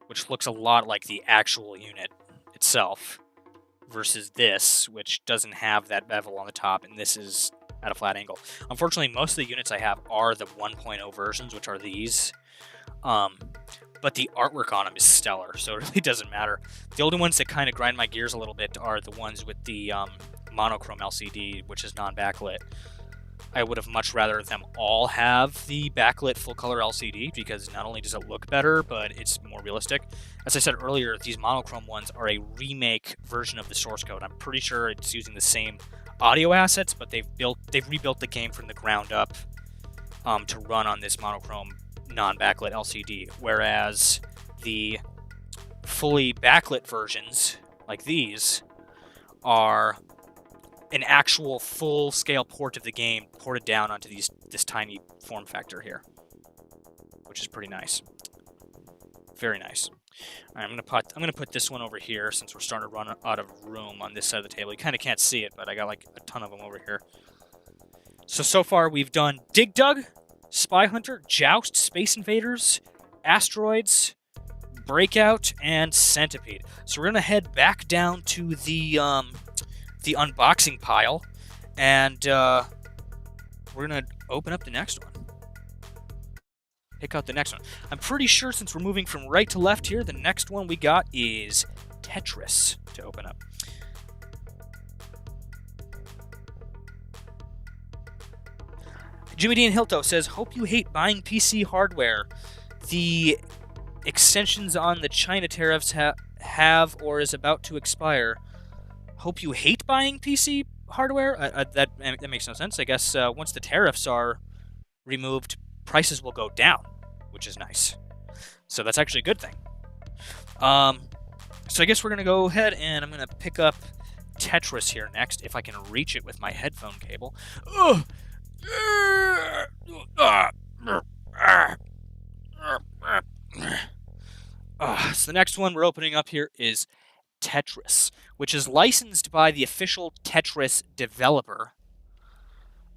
which looks a lot like the actual unit itself, versus this, which doesn't have that bevel on the top, and this is at a flat angle. Unfortunately, most of the units I have are the 1.0 versions, which are these. But the artwork on them is stellar, so it really doesn't matter. The only ones that kind of grind my gears a little bit are the ones with the monochrome LCD, which is non-backlit. I would have much rather them all have the backlit full-color LCD, because not only does it look better, but it's more realistic. As I said earlier, these monochrome ones are a remake version of the source code. I'm pretty sure it's using the same audio assets, but they've rebuilt the game from the ground up to run on this monochrome non-backlit LCD, whereas the fully backlit versions, like these, are an actual full-scale port of the game ported down onto this tiny form factor here, which is pretty nice. Very nice. All right, I'm gonna put this one over here since we're starting to run out of room on this side of the table. You kind of can't see it, but I got like a ton of them over here. So far we've done Dig Dug, Spy Hunter, Joust, Space Invaders, Asteroids, Breakout, and Centipede. So we're gonna head back down to the unboxing pile, and we're gonna open up the next one. Pick out the next one. I'm pretty sure since we're moving from right to left here, the next one we got is Tetris to open up. Jimmy Dean Hilto says, hope you hate buying PC hardware. The extensions on the China tariffs have or is about to expire. Hope you hate buying PC hardware? That makes no sense. I guess once the tariffs are removed, prices will go down, which is nice. So that's actually a good thing. So I guess we're going to go ahead and I'm going to pick up Tetris here next, if I can reach it with my headphone cable. So the next one we're opening up here is Tetris, which is licensed by the official Tetris developer.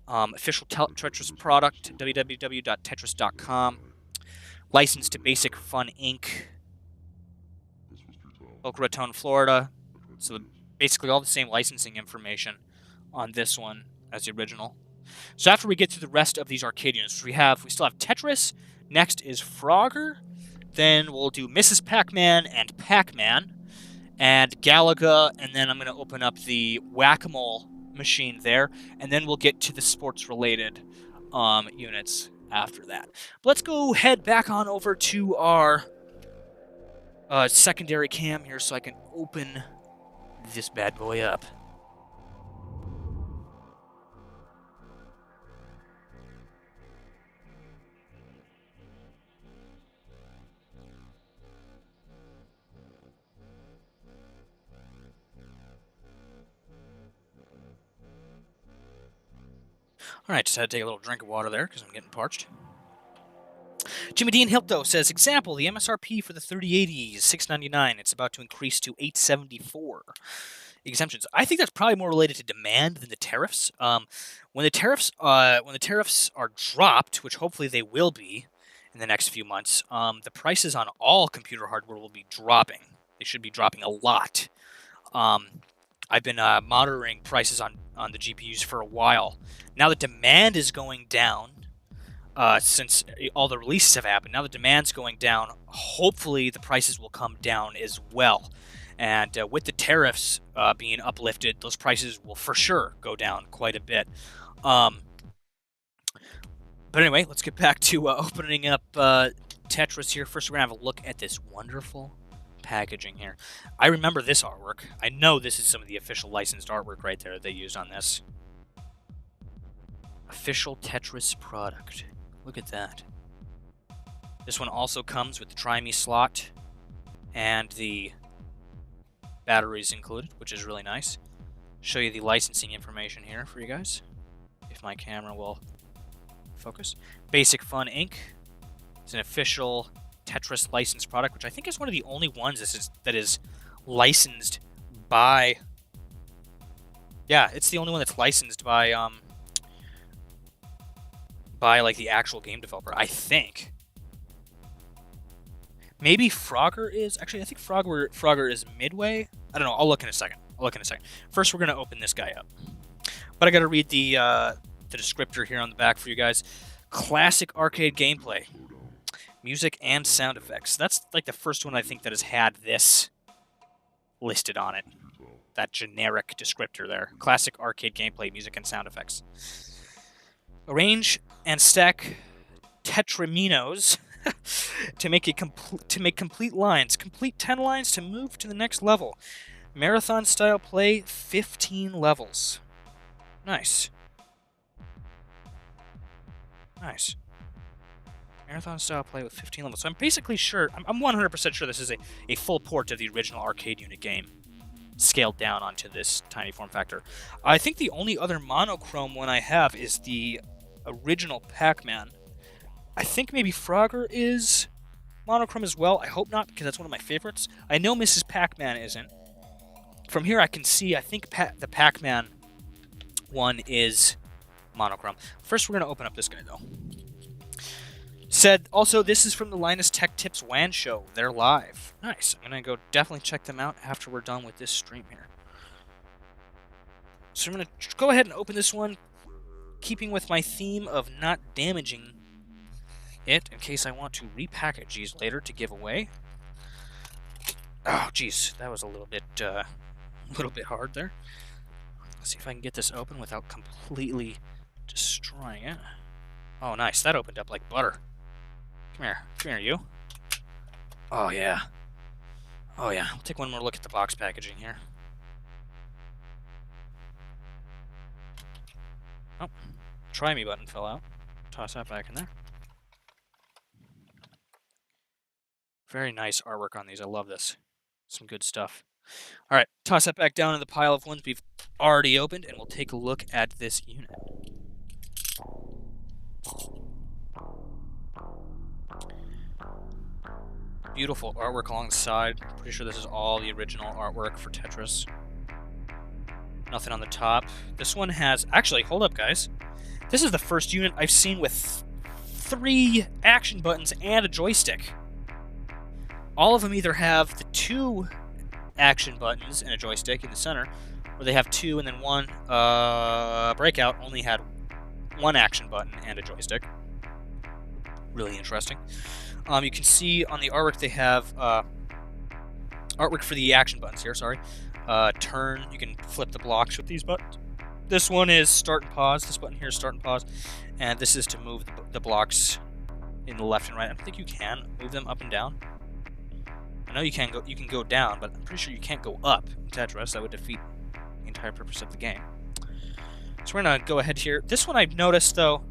Official Tetris product, www.tetris.com. Licensed to Basic Fun Inc., Boca Raton, Florida. So basically all the same licensing information on this one as the original. So after we get through the rest of these arcade units, we still have Tetris. Next is Frogger. Then we'll do Mrs. Pac-Man and Pac-Man and Galaga, and then I'm going to open up the Whack-A-Mole machine there, and then we'll get to the sports-related units after that. But let's go head back on over to our secondary cam here so I can open this bad boy up. Alright, just had to take a little drink of water there because I'm getting parched. Jimmy Dean Hilto says, example, the MSRP for the 3080 is $699. It's about to increase to $874. Exemptions. I think that's probably more related to demand than the tariffs. When the tariffs are dropped, which hopefully they will be in the next few months, the prices on all computer hardware will be dropping. They should be dropping a lot. I've been monitoring prices on the GPUs for a while. Now the demand is going down since all the releases have happened. Now the demand's going down. Hopefully the prices will come down as well. And with the tariffs being uplifted, those prices will for sure go down quite a bit. But anyway, let's get back to opening up Tetris here. First, we're going to have a look at this wonderful packaging here. I remember this artwork. I know this is some of the official licensed artwork right there they used on this. Official Tetris product. Look at that. This one also comes with the Try Me slot and the batteries included, which is really nice. Show you the licensing information here for you guys, if my camera will focus. Basic Fun Inc. It's an official Tetris licensed product, which I think is one of the only ones that is licensed by... Yeah, it's the only one that's licensed by like the actual game developer, I think. Maybe Frogger is... Actually, I think Frogger is Midway. I don't know. I'll look in a second. First, we're going to open this guy up. But I got to read the descriptor here on the back for you guys. Classic arcade gameplay. Music and sound effects. That's like the first one I think that has had this listed on it. That generic descriptor there. Classic arcade gameplay, music and sound effects. Arrange and stack tetraminos to make complete lines. Complete 10 lines to move to the next level. Marathon style play, 15 levels. Nice. Nice. Marathon style play with 15 levels. So I'm basically sure, I'm 100% sure this is a full port of the original arcade unit game, scaled down onto this tiny form factor. I think the only other monochrome one I have is the original Pac-Man. I think maybe Frogger is monochrome as well. I hope not, because that's one of my favorites. I know Mrs. Pac-Man isn't. From here I can see, I think the Pac-Man one is monochrome. First we're going to open up this guy, though. Said, also, this is from the Linus Tech Tips WAN show. They're live. Nice. I'm going to go definitely check them out after we're done with this stream here. So I'm going to go ahead and open this one, keeping with my theme of not damaging it in case I want to repackage these later to give away. Oh, jeez. That was a little bit hard there. Let's see if I can get this open without completely destroying it. Oh, nice. That opened up like butter. Come here, you. Oh, yeah. Oh yeah, we'll take one more look at the box packaging here. Oh, try me button fell out. Toss that back in there. Very nice artwork on these. I love this. Some good stuff. All right, toss that back down in the pile of ones we've already opened, and we'll take a look at this unit. Beautiful artwork along the side. Pretty sure this is all the original artwork for Tetris. Nothing on the top. This one has... Actually, hold up, guys. This is the first unit I've seen with 3 action buttons and a joystick. All of them either have the 2 action buttons and a joystick in the center, or they have 2 and then 1. Breakout only had 1 action button and a joystick. Really interesting. You can see on the artwork they have artwork for the action buttons here, sorry. Turn, you can flip the blocks with these buttons. This one is start and pause. This button here is start and pause. And this is to move the blocks in the left and right. I think you can move them up and down. I know you can go down, but I'm pretty sure you can't go up in Tetris. That would defeat the entire purpose of the game. So we're going to go ahead here. This one I've noticed, though,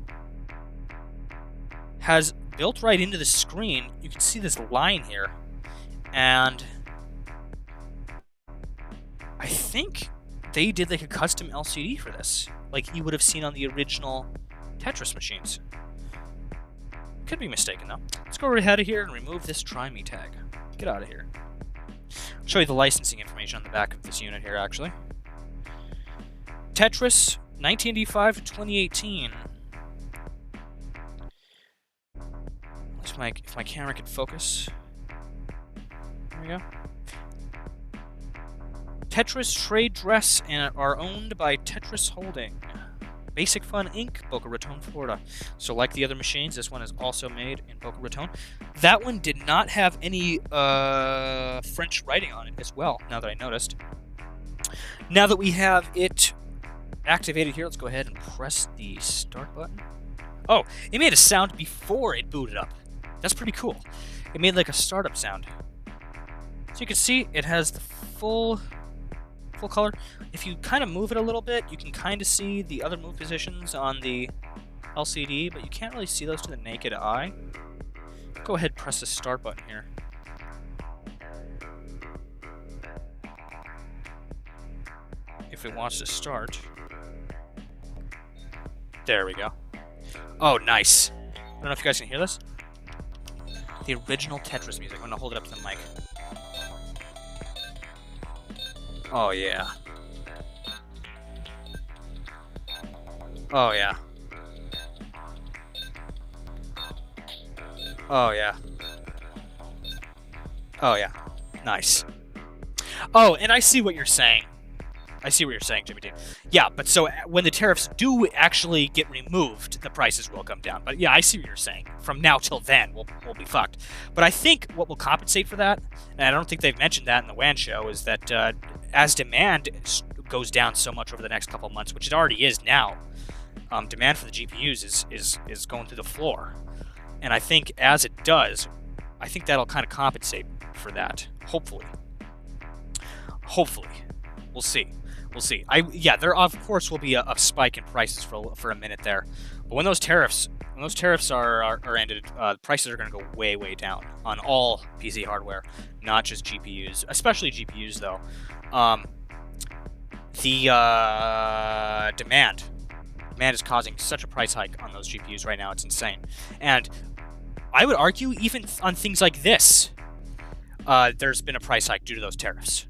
has built right into the screen. You can see this line here. And I think they did like a custom LCD for this, like you would have seen on the original Tetris machines. Could be mistaken, though. Let's go right ahead of here and remove this Try Me tag. Get out of here. I'll show you the licensing information on the back of this unit here, actually. Tetris, 1985 to 2018. If my camera could focus. There we go. Tetris Trade Dress and are owned by Tetris Holding. Basic Fun Inc., Boca Raton, Florida. So like the other machines, this one is also made in Boca Raton. That one did not have any French writing on it as well, now that I noticed. Now that we have it activated here, let's go ahead and press the start button. Oh, it made a sound before it booted up. That's pretty cool. It made like a startup sound. So you can see it has the full color. If you kind of move it a little bit, you can kind of see the other move positions on the LCD, but you can't really see those to the naked eye. Go ahead and press the start button here. If it wants to start. There we go. Oh, nice. I don't know if you guys can hear this. The original Tetris music. I'm going to hold it up to the mic. Oh, yeah. Oh, yeah. Oh, yeah. Oh, yeah. Nice. Oh, and I see what you're saying. I see what you're saying, Jimmy Dean. Yeah, but so when the tariffs do actually get removed, the prices will come down. But yeah, I see what you're saying. From now till then, we'll be fucked. But I think what will compensate for that, and I don't think they've mentioned that in the WAN show, is that as demand goes down so much over the next couple of months, which it already is now, demand for the GPUs is going through the floor. And I think as it does, I think that'll kind of compensate for that. Hopefully. Hopefully. We'll see. We'll see. Yeah, there of course will be a spike in prices for a minute there, but when those tariffs are ended, prices are going to go way down on all PC hardware, not just GPUs, especially GPUs though. The demand is causing such a price hike on those GPUs right now. It's insane, and I would argue even on things like this, there's been a price hike due to those tariffs.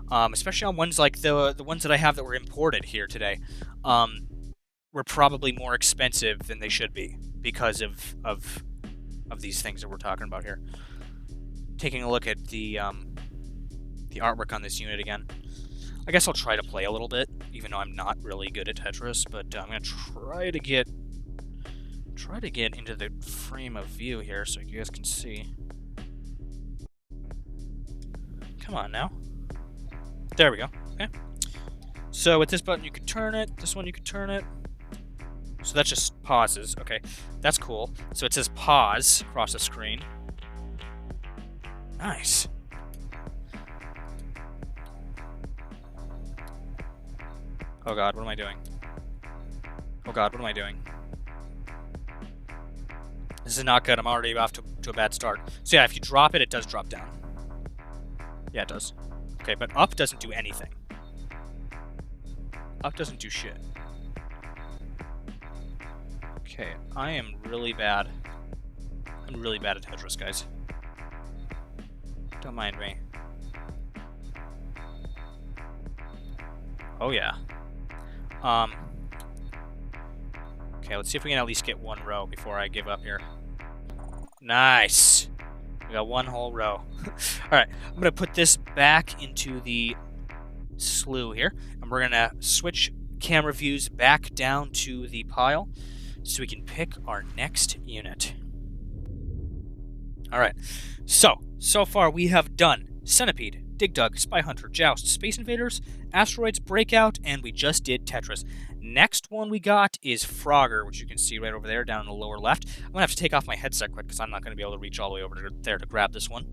Especially on ones like the ones that I have that were imported here today, were probably more expensive than they should be because of these things that we're talking about here. Taking a look at the artwork on this unit again. I guess I'll try to play a little bit, even though I'm not really good at Tetris, but I'm gonna try to get into the frame of view here so you guys can see. Come on now. There we go. Okay. So with this button you can turn it. This one you can turn it. So that just pauses. Okay. That's cool. So it says pause across the screen. Nice. Oh god, what am I doing? Oh god, what am I doing? This is not good. I'm already off to a bad start. So yeah, if you drop it, it does drop down. Yeah, it does. Okay, but up doesn't do anything. Up doesn't do shit. Okay, I am really bad. I'm really bad at Tetris, guys. Don't mind me. Oh yeah. Okay, let's see if we can at least get one row before I give up here. Nice! We got one whole row. Alright, I'm going to put this back into the slew here. And we're going to switch camera views back down to the pile so we can pick our next unit. Alright, so far we have done Centipede, Dig Dug, Spy Hunter, Joust, Space Invaders, Asteroids, Breakout, and we just did Tetris. Next one we got is Frogger, which you can see right over there down in the lower left. I'm going to have to take off my headset quick because I'm not going to be able to reach all the way over there to grab this one.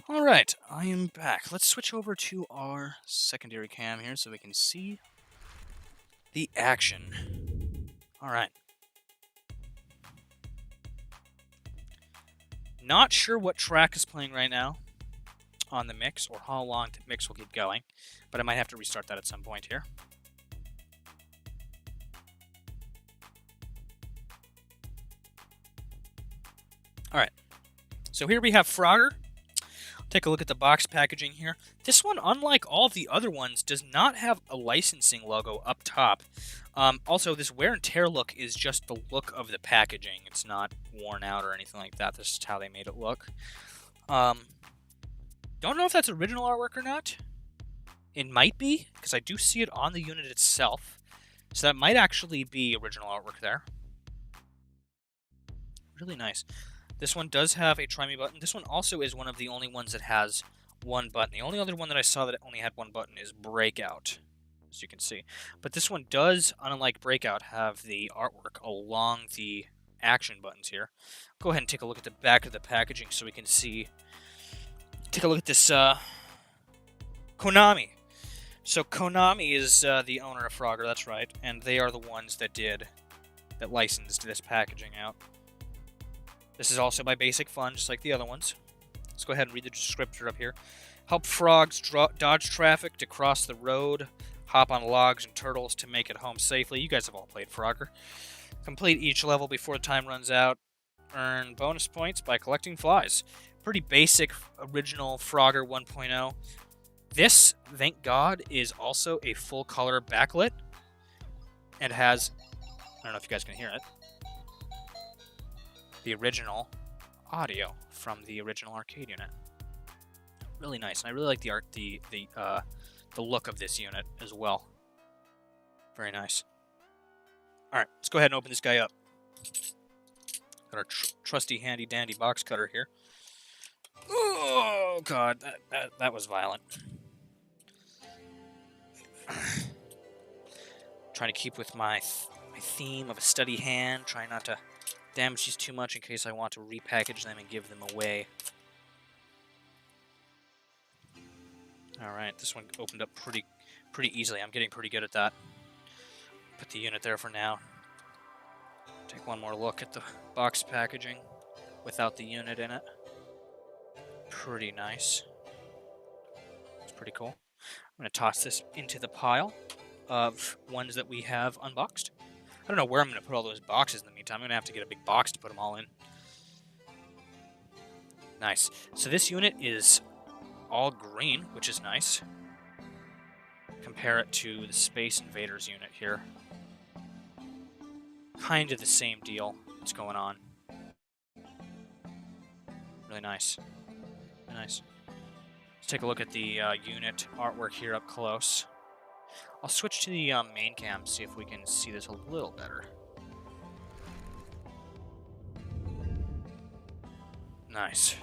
Alright, I am back. Let's switch over to our secondary cam here so we can see the action. Alright. Not sure what track is playing right now on the mix or how long the mix will keep going, but I might have to restart that at some point here. Alright, so here we have Frogger. Take a look at the box packaging here. This one, unlike all the other ones, does not have a licensing logo up top. Also, this wear and tear look is just the look of the packaging. It's not worn out or anything like that. This is how they made it look. Don't know if that's original artwork or not. It might be, because I do see it on the unit itself. So that might actually be original artwork there. Really nice. This one does have a try me button. This one also is one of the only ones that has one button. The only other one that I saw that only had one button is Breakout, as you can see. But this one does, unlike Breakout, have the artwork along the action buttons here. Go ahead and take a look at the back of the packaging so we can see. Take a look at this Konami. So Konami is the owner of Frogger, that's right. And they are the ones that licensed this packaging out. This is also by Basic Fun, just like the other ones. Let's go ahead and read the descriptor up here. Help frogs dodge traffic to cross the road, hop on logs and turtles to make it home safely. You guys have all played Frogger. Complete each level before the time runs out. Earn bonus points by collecting flies. Pretty basic, original Frogger 1.0. This, thank God, is also a full-color backlit. And has, I don't know if you guys can hear it, the original audio from the original arcade unit. Really nice, and I really like the look of this unit as well. Very nice. All right, let's go ahead and open this guy up. Got our trusty handy dandy box cutter here. Oh god, that was violent. Trying to keep with my theme of a steady hand, trying not to damage these too much in case I want to repackage them and give them away. Alright, this one opened up pretty easily. I'm getting pretty good at that. Put the unit there for now. Take one more look at the box packaging without the unit in it. Pretty nice. It's pretty cool. I'm going to toss this into the pile of ones that we have unboxed. I don't know where I'm going to put all those boxes in the meantime. I'm going to have to get a big box to put them all in. Nice. So this unit is all green, which is nice. Compare it to the Space Invaders unit here. Kind of the same deal that's going on. Really nice. Really nice. Let's take a look at the unit artwork here up close. I'll switch to the main cam, see if we can see this a little better. Nice.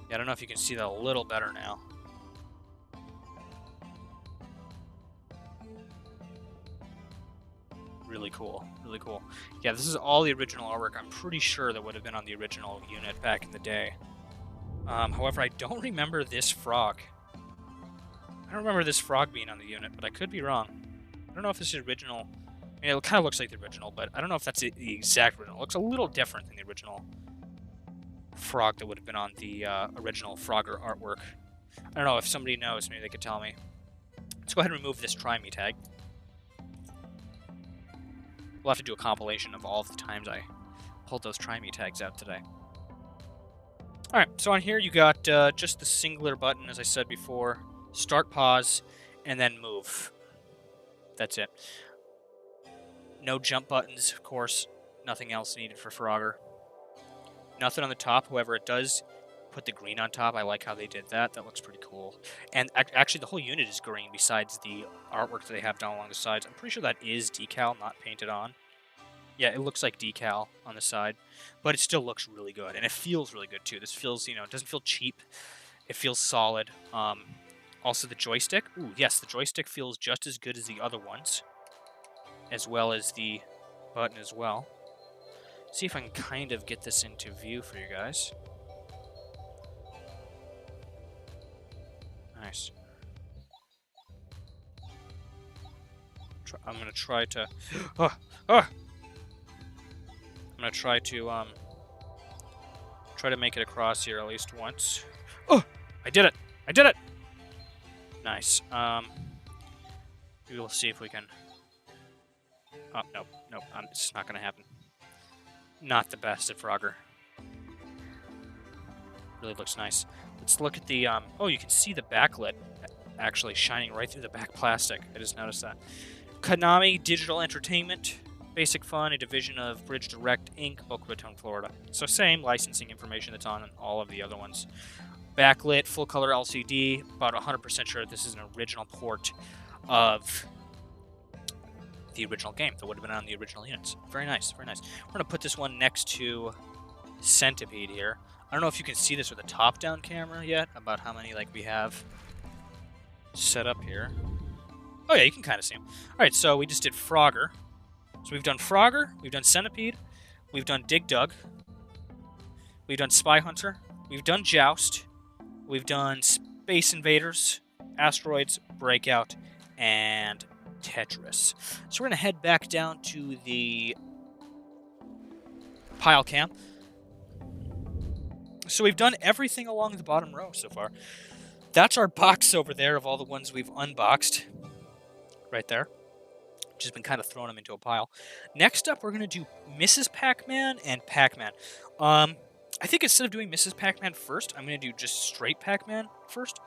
Yeah, I don't know if you can see that a little better now. Really cool. Really cool. Yeah, this is all the original artwork. I'm pretty sure that would have been on the original unit back in the day. However, I don't remember this frog. I don't remember this frog being on the unit, but I could be wrong. I don't know if this is original. I mean, it kind of looks like the original, but I don't know if that's the exact original. It looks a little different than the original frog that would have been on the original Frogger artwork. I don't know if somebody knows. Maybe they could tell me. Let's go ahead and remove this Try Me tag. We'll have to do a compilation of all of the times I pulled those Try Me tags out today. Alright, so on here you got just the singular button, as I said before. Start, pause, and then move. That's it. No jump buttons, of course. Nothing else needed for Frogger. Nothing on the top, however, it does put the green on top. I like how they did that. That looks pretty cool. And actually, the whole unit is green besides the artwork that they have down along the sides. I'm pretty sure that is decal, not painted on. Yeah, it looks like decal on the side, but it still looks really good, and it feels really good too. This feels, you know, it doesn't feel cheap. It feels solid. Also, the joystick. Ooh, yes, the joystick feels just as good as the other ones, as well as the button as well. See if I can kind of get this into view for you guys. Nice. I'm gonna try to. I'm gonna try to make it across here at least once. Oh, I did it! I did it! Nice. We'll see if we can. Oh, nope, nope. It's not gonna happen. Not the best at Frogger. Really looks nice. Let's look at the. Oh, you can see the backlit actually shining right through the back plastic. I just noticed that. Konami Digital Entertainment. Basic Fun, a division of Bridge Direct Inc., Boca Raton, Florida. So same licensing information that's on all of the other ones. Backlit, full color LCD. About 100% sure this is an original port of the original game that would have been on the original units. Very nice, very nice. We're going to put this one next to Centipede here. I don't know if you can see this with a top-down camera yet, about how many like we have set up here. Oh yeah, you can kind of see them. Alright, so we just did Frogger. So we've done Frogger, we've done Centipede, we've done Dig Dug, we've done Spy Hunter, we've done Joust, we've done Space Invaders, Asteroids, Breakout, and Tetris. So we're going to head back down to the pile cam. So we've done everything along the bottom row so far. That's our box over there of all the ones we've unboxed. Right there. Just been kind of throwing them into a pile. Next up, we're going to do Mrs. Pac-Man and Pac-Man. I think instead of doing Mrs. Pac-Man first, I'm going to do just straight Pac-Man first,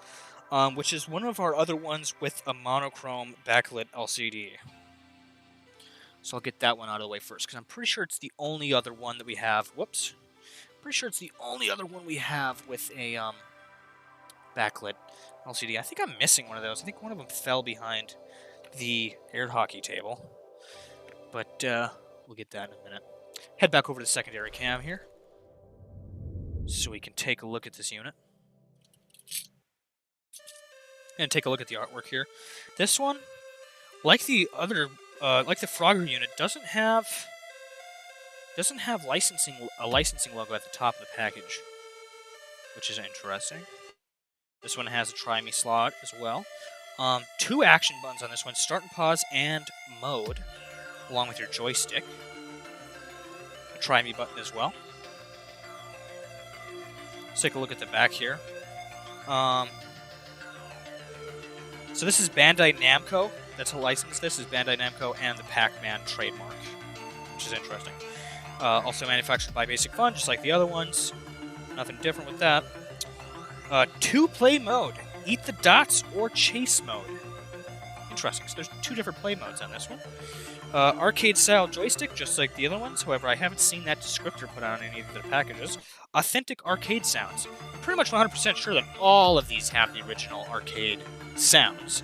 which is one of our other ones with a monochrome backlit LCD. So I'll get that one out of the way first, because I'm pretty sure it's the only other one that we have. Whoops. Pretty sure it's the only other one we have with a backlit LCD. I think I'm missing one of those. I think one of them fell behind the air hockey table, but we'll get that in a minute. Head back over to the secondary cam here so we can take a look at this unit and take a look at the artwork here. This one, like the other, like the Frogger unit, doesn't have a licensing logo at the top of the package, which is interesting. This one has a Try Me slot as well. 2 action buttons on this one, start and pause and mode, along with your joystick. A Try Me button as well. Let's take a look at the back here. So this is Bandai Namco. That's a license. This is Bandai Namco and the Pac-Man trademark, which is interesting. Also manufactured by Basic Fun, just like the other ones. Nothing different with that. 2 play mode. Eat the dots or chase mode. Interesting. So there's 2 different play modes on this one. Arcade-style joystick, just like the other ones. However, I haven't seen that descriptor put on any of the packages. Authentic arcade sounds. I'm pretty much 100% sure that all of these have the original arcade sounds.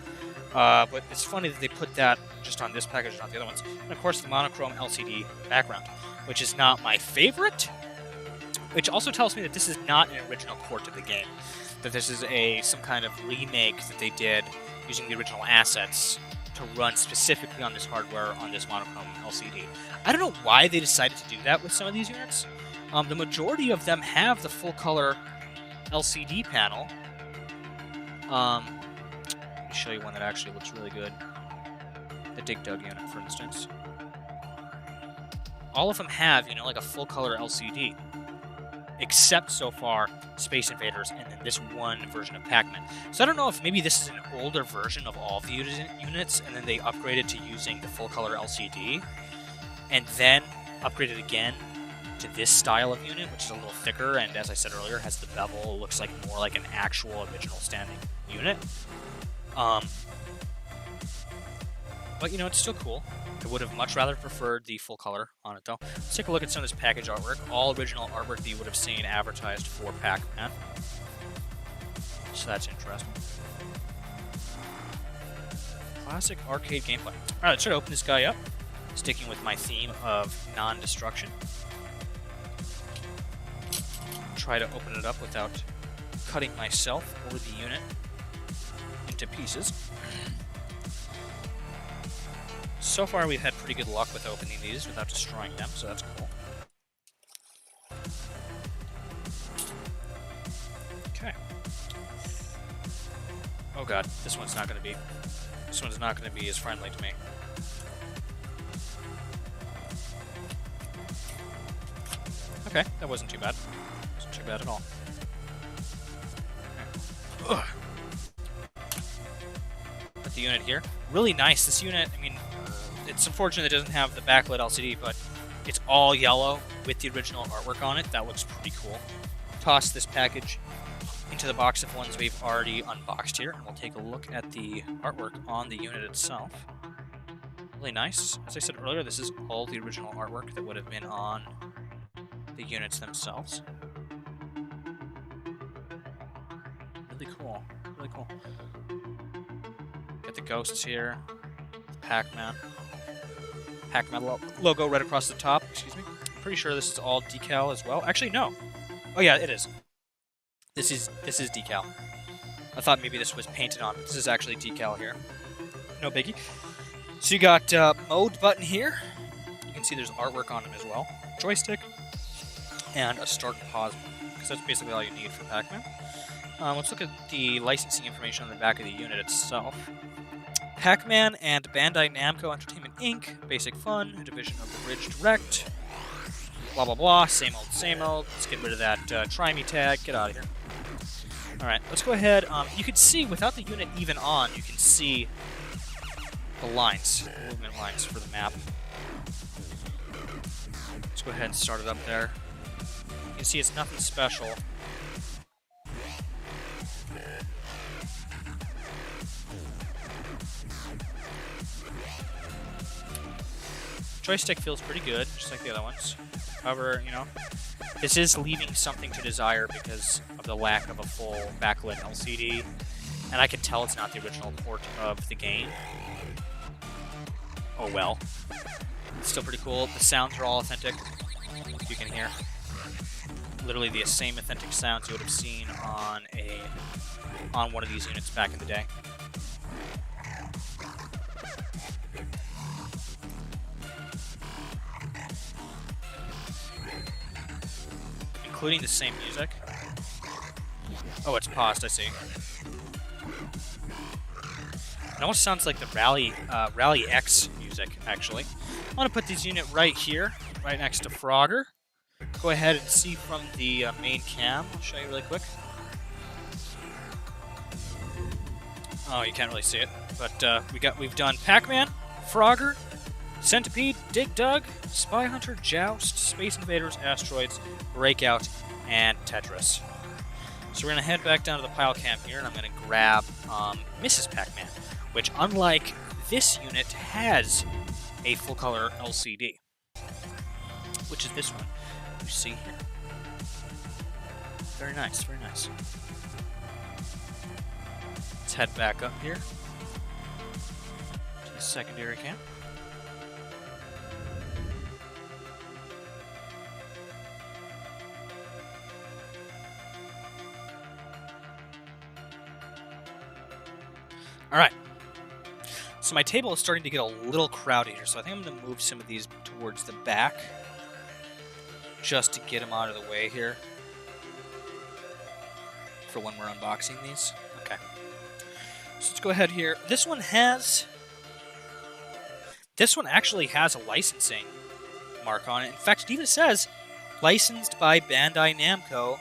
But it's funny that they put that just on this package and not the other ones. And of course, the monochrome LCD background, which is not my favorite, which also tells me that this is not an original port of the game. That this is some kind of remake that they did using the original assets to run specifically on this hardware on this monochrome LCD. I don't know why they decided to do that with some of these units. The majority of them have the full-color LCD panel. Let me show you one that actually looks really good. The Dig Dug unit, for instance. All of them have, you know, like a full-color LCD. Except, so far, Space Invaders and then this one version of Pac-Man. So I don't know if maybe this is an older version of all the units, and then they upgraded to using the full-color LCD, and then upgraded again to this style of unit, which is a little thicker, and as I said earlier, has the bevel, looks like more like an actual original standing unit. But, you know, it's still cool. I would have much rather preferred the full color on it, though. Let's take a look at some of this package artwork. All original artwork that you would have seen advertised for Pac-Man. So that's interesting. Classic arcade gameplay. Alright, let's try to open this guy up. Sticking with my theme of non-destruction. Try to open it up without cutting myself or the unit into pieces. So far, we've had pretty good luck with opening these without destroying them, so that's cool. Okay. Oh god, this one's not going to be... This one's not going to be as friendly to me. Okay, that wasn't too bad. Wasn't too bad at all. Okay. Ugh. Put the unit here. Really nice. This unit, I mean... It's unfortunate it doesn't have the backlit LCD, but it's all yellow with the original artwork on it. That looks pretty cool. Toss this package into the box of ones we've already unboxed here, and we'll take a look at the artwork on the unit itself. Really nice. As I said earlier, this is all the original artwork that would have been on the units themselves. Really cool. Really cool. Got the ghosts here. Pac-Man. Pac-Man logo right across the top, excuse me. I'm pretty sure this is all decal as well. Actually, no. Oh yeah, it is. This is decal. I thought maybe this was painted on, but this is actually decal here. No biggie. So you got mode button here. You can see there's artwork on it as well. Joystick. And a start and pause button, because that's basically all you need for Pac-Man. Let's look at the licensing information on the back of the unit itself. Pac-Man and Bandai Namco Entertainment Inc. Basic Fun, a division of the Bridge Direct. Blah, blah, blah. Same old, same old. Let's get rid of that try me tag. Get out of here. Alright, let's go ahead. You can see, without the unit even on, you can see the lines, the movement lines for the map. Let's go ahead and start it up there. You can see it's nothing special. Joystick feels pretty good, just like the other ones. However, you know, this is leaving something to desire because of the lack of a full backlit LCD. And I can tell it's not the original port of the game. Oh well. It's still pretty cool. The sounds are all authentic, you can hear. Literally the same authentic sounds you would have seen on one of these units back in the day. Including the same music. Oh, it's paused, I see. It almost sounds like the Rally X music, actually. I want to put this unit right here, right next to Frogger. Go ahead and see from the main cam. I'll show you really quick. Oh, you can't really see it, but we've done Pac-Man, Frogger, Centipede, Dig Dug, Spy Hunter, Joust, Space Invaders, Asteroids, Breakout, and Tetris. So we're going to head back down to the pile cam here, and I'm going to grab Mrs. Pac-Man, which, unlike this unit, has a full-color LCD, which is this one you see here. Very nice, very nice. Let's head back up here to the secondary cam. Alright. So my table is starting to get a little crowded here, so I think I'm going to move some of these towards the back. Just to get them out of the way here. For when we're unboxing these. Okay. So let's go ahead here. This one actually has a licensing mark on it. In fact, it even says, licensed by Bandai Namco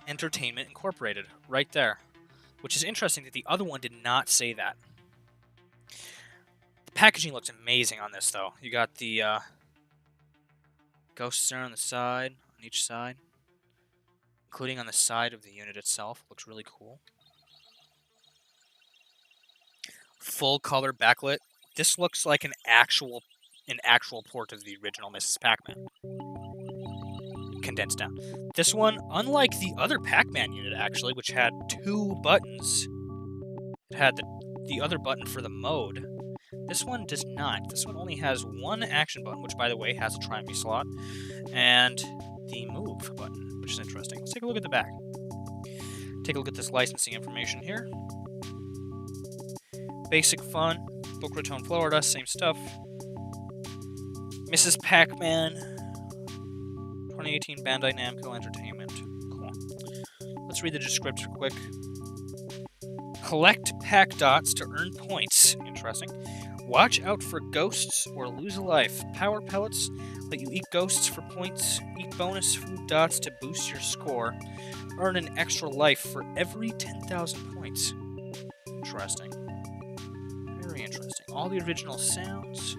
Entertainment Incorporated. Right there. Which is interesting that the other one did not say that. The packaging looks amazing on this, though. You got the ghosts there on the side, on each side. Including on the side of the unit itself. Looks really cool. Full color backlit. This looks like an actual port of the original Mrs. Pac-Man. Condensed down. This one, unlike the other Pac-Man unit, actually, which had 2 buttons, it had the other button for the mode. This one does not. This one only has 1 action button, which, by the way, has a try me slot, and the move button, which is interesting. Let's take a look at the back. Take a look at this licensing information here. Basic fun. Boca Raton, Florida, same stuff. Mrs. Pac-Man, 2018 Bandai Namco Entertainment. Cool. Let's read the description quick. Collect pack dots to earn points. Interesting. Watch out for ghosts or lose a life. Power pellets let you eat ghosts for points. Eat bonus food dots to boost your score. Earn an extra life for every 10,000 points. Interesting. Very interesting. All the original sounds.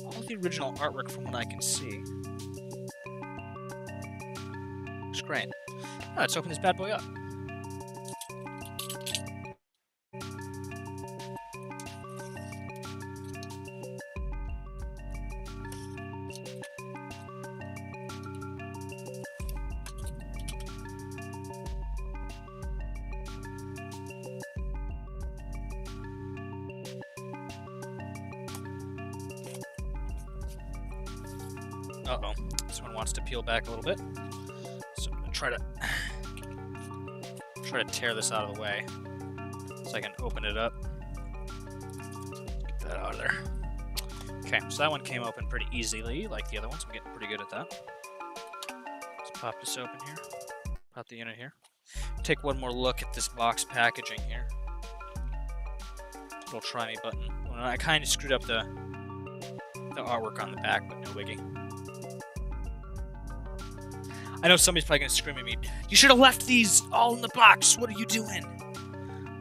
All the original artwork from what I can see. Looks great. Let's open this bad boy up. Uh-oh. This one wants to peel back a little bit. So I'm going to try to tear this out of the way so I can open it up. Get that out of there. Okay, so that one came open pretty easily, like the other ones. I'm getting pretty good at that. Let's pop this open here. Pop the unit here. Take one more look at this box packaging here. Little try me button. Well, I kind of screwed up the artwork on the back, but no biggie. I know somebody's probably going to scream at me, you should have left these all in the box, what are you doing?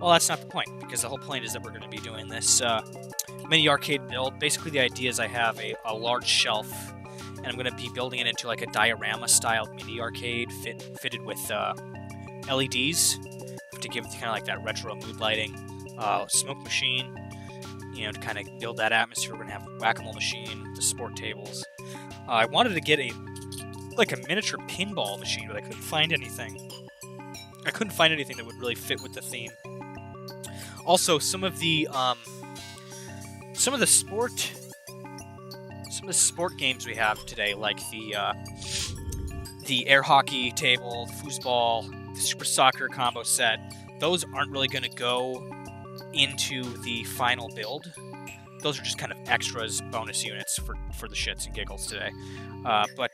Well, that's not the point, because the whole point is that we're going to be doing this mini arcade build. Basically, the idea is I have a large shelf, and I'm going to be building it into like a diorama-style mini arcade fitted with LEDs to give kind of like that retro mood lighting. Smoke machine, you know, to kind of build that atmosphere. We're going to have a whack-a-mole machine, the sport tables. I wanted to get a miniature pinball machine, but I couldn't find anything. I couldn't find anything that would really fit with the theme. Also, some of the sport games we have today, like the air hockey table, the foosball, the super soccer combo set, those aren't really going to go into the final build. Those are just kind of extras, bonus units for the shits and giggles today. But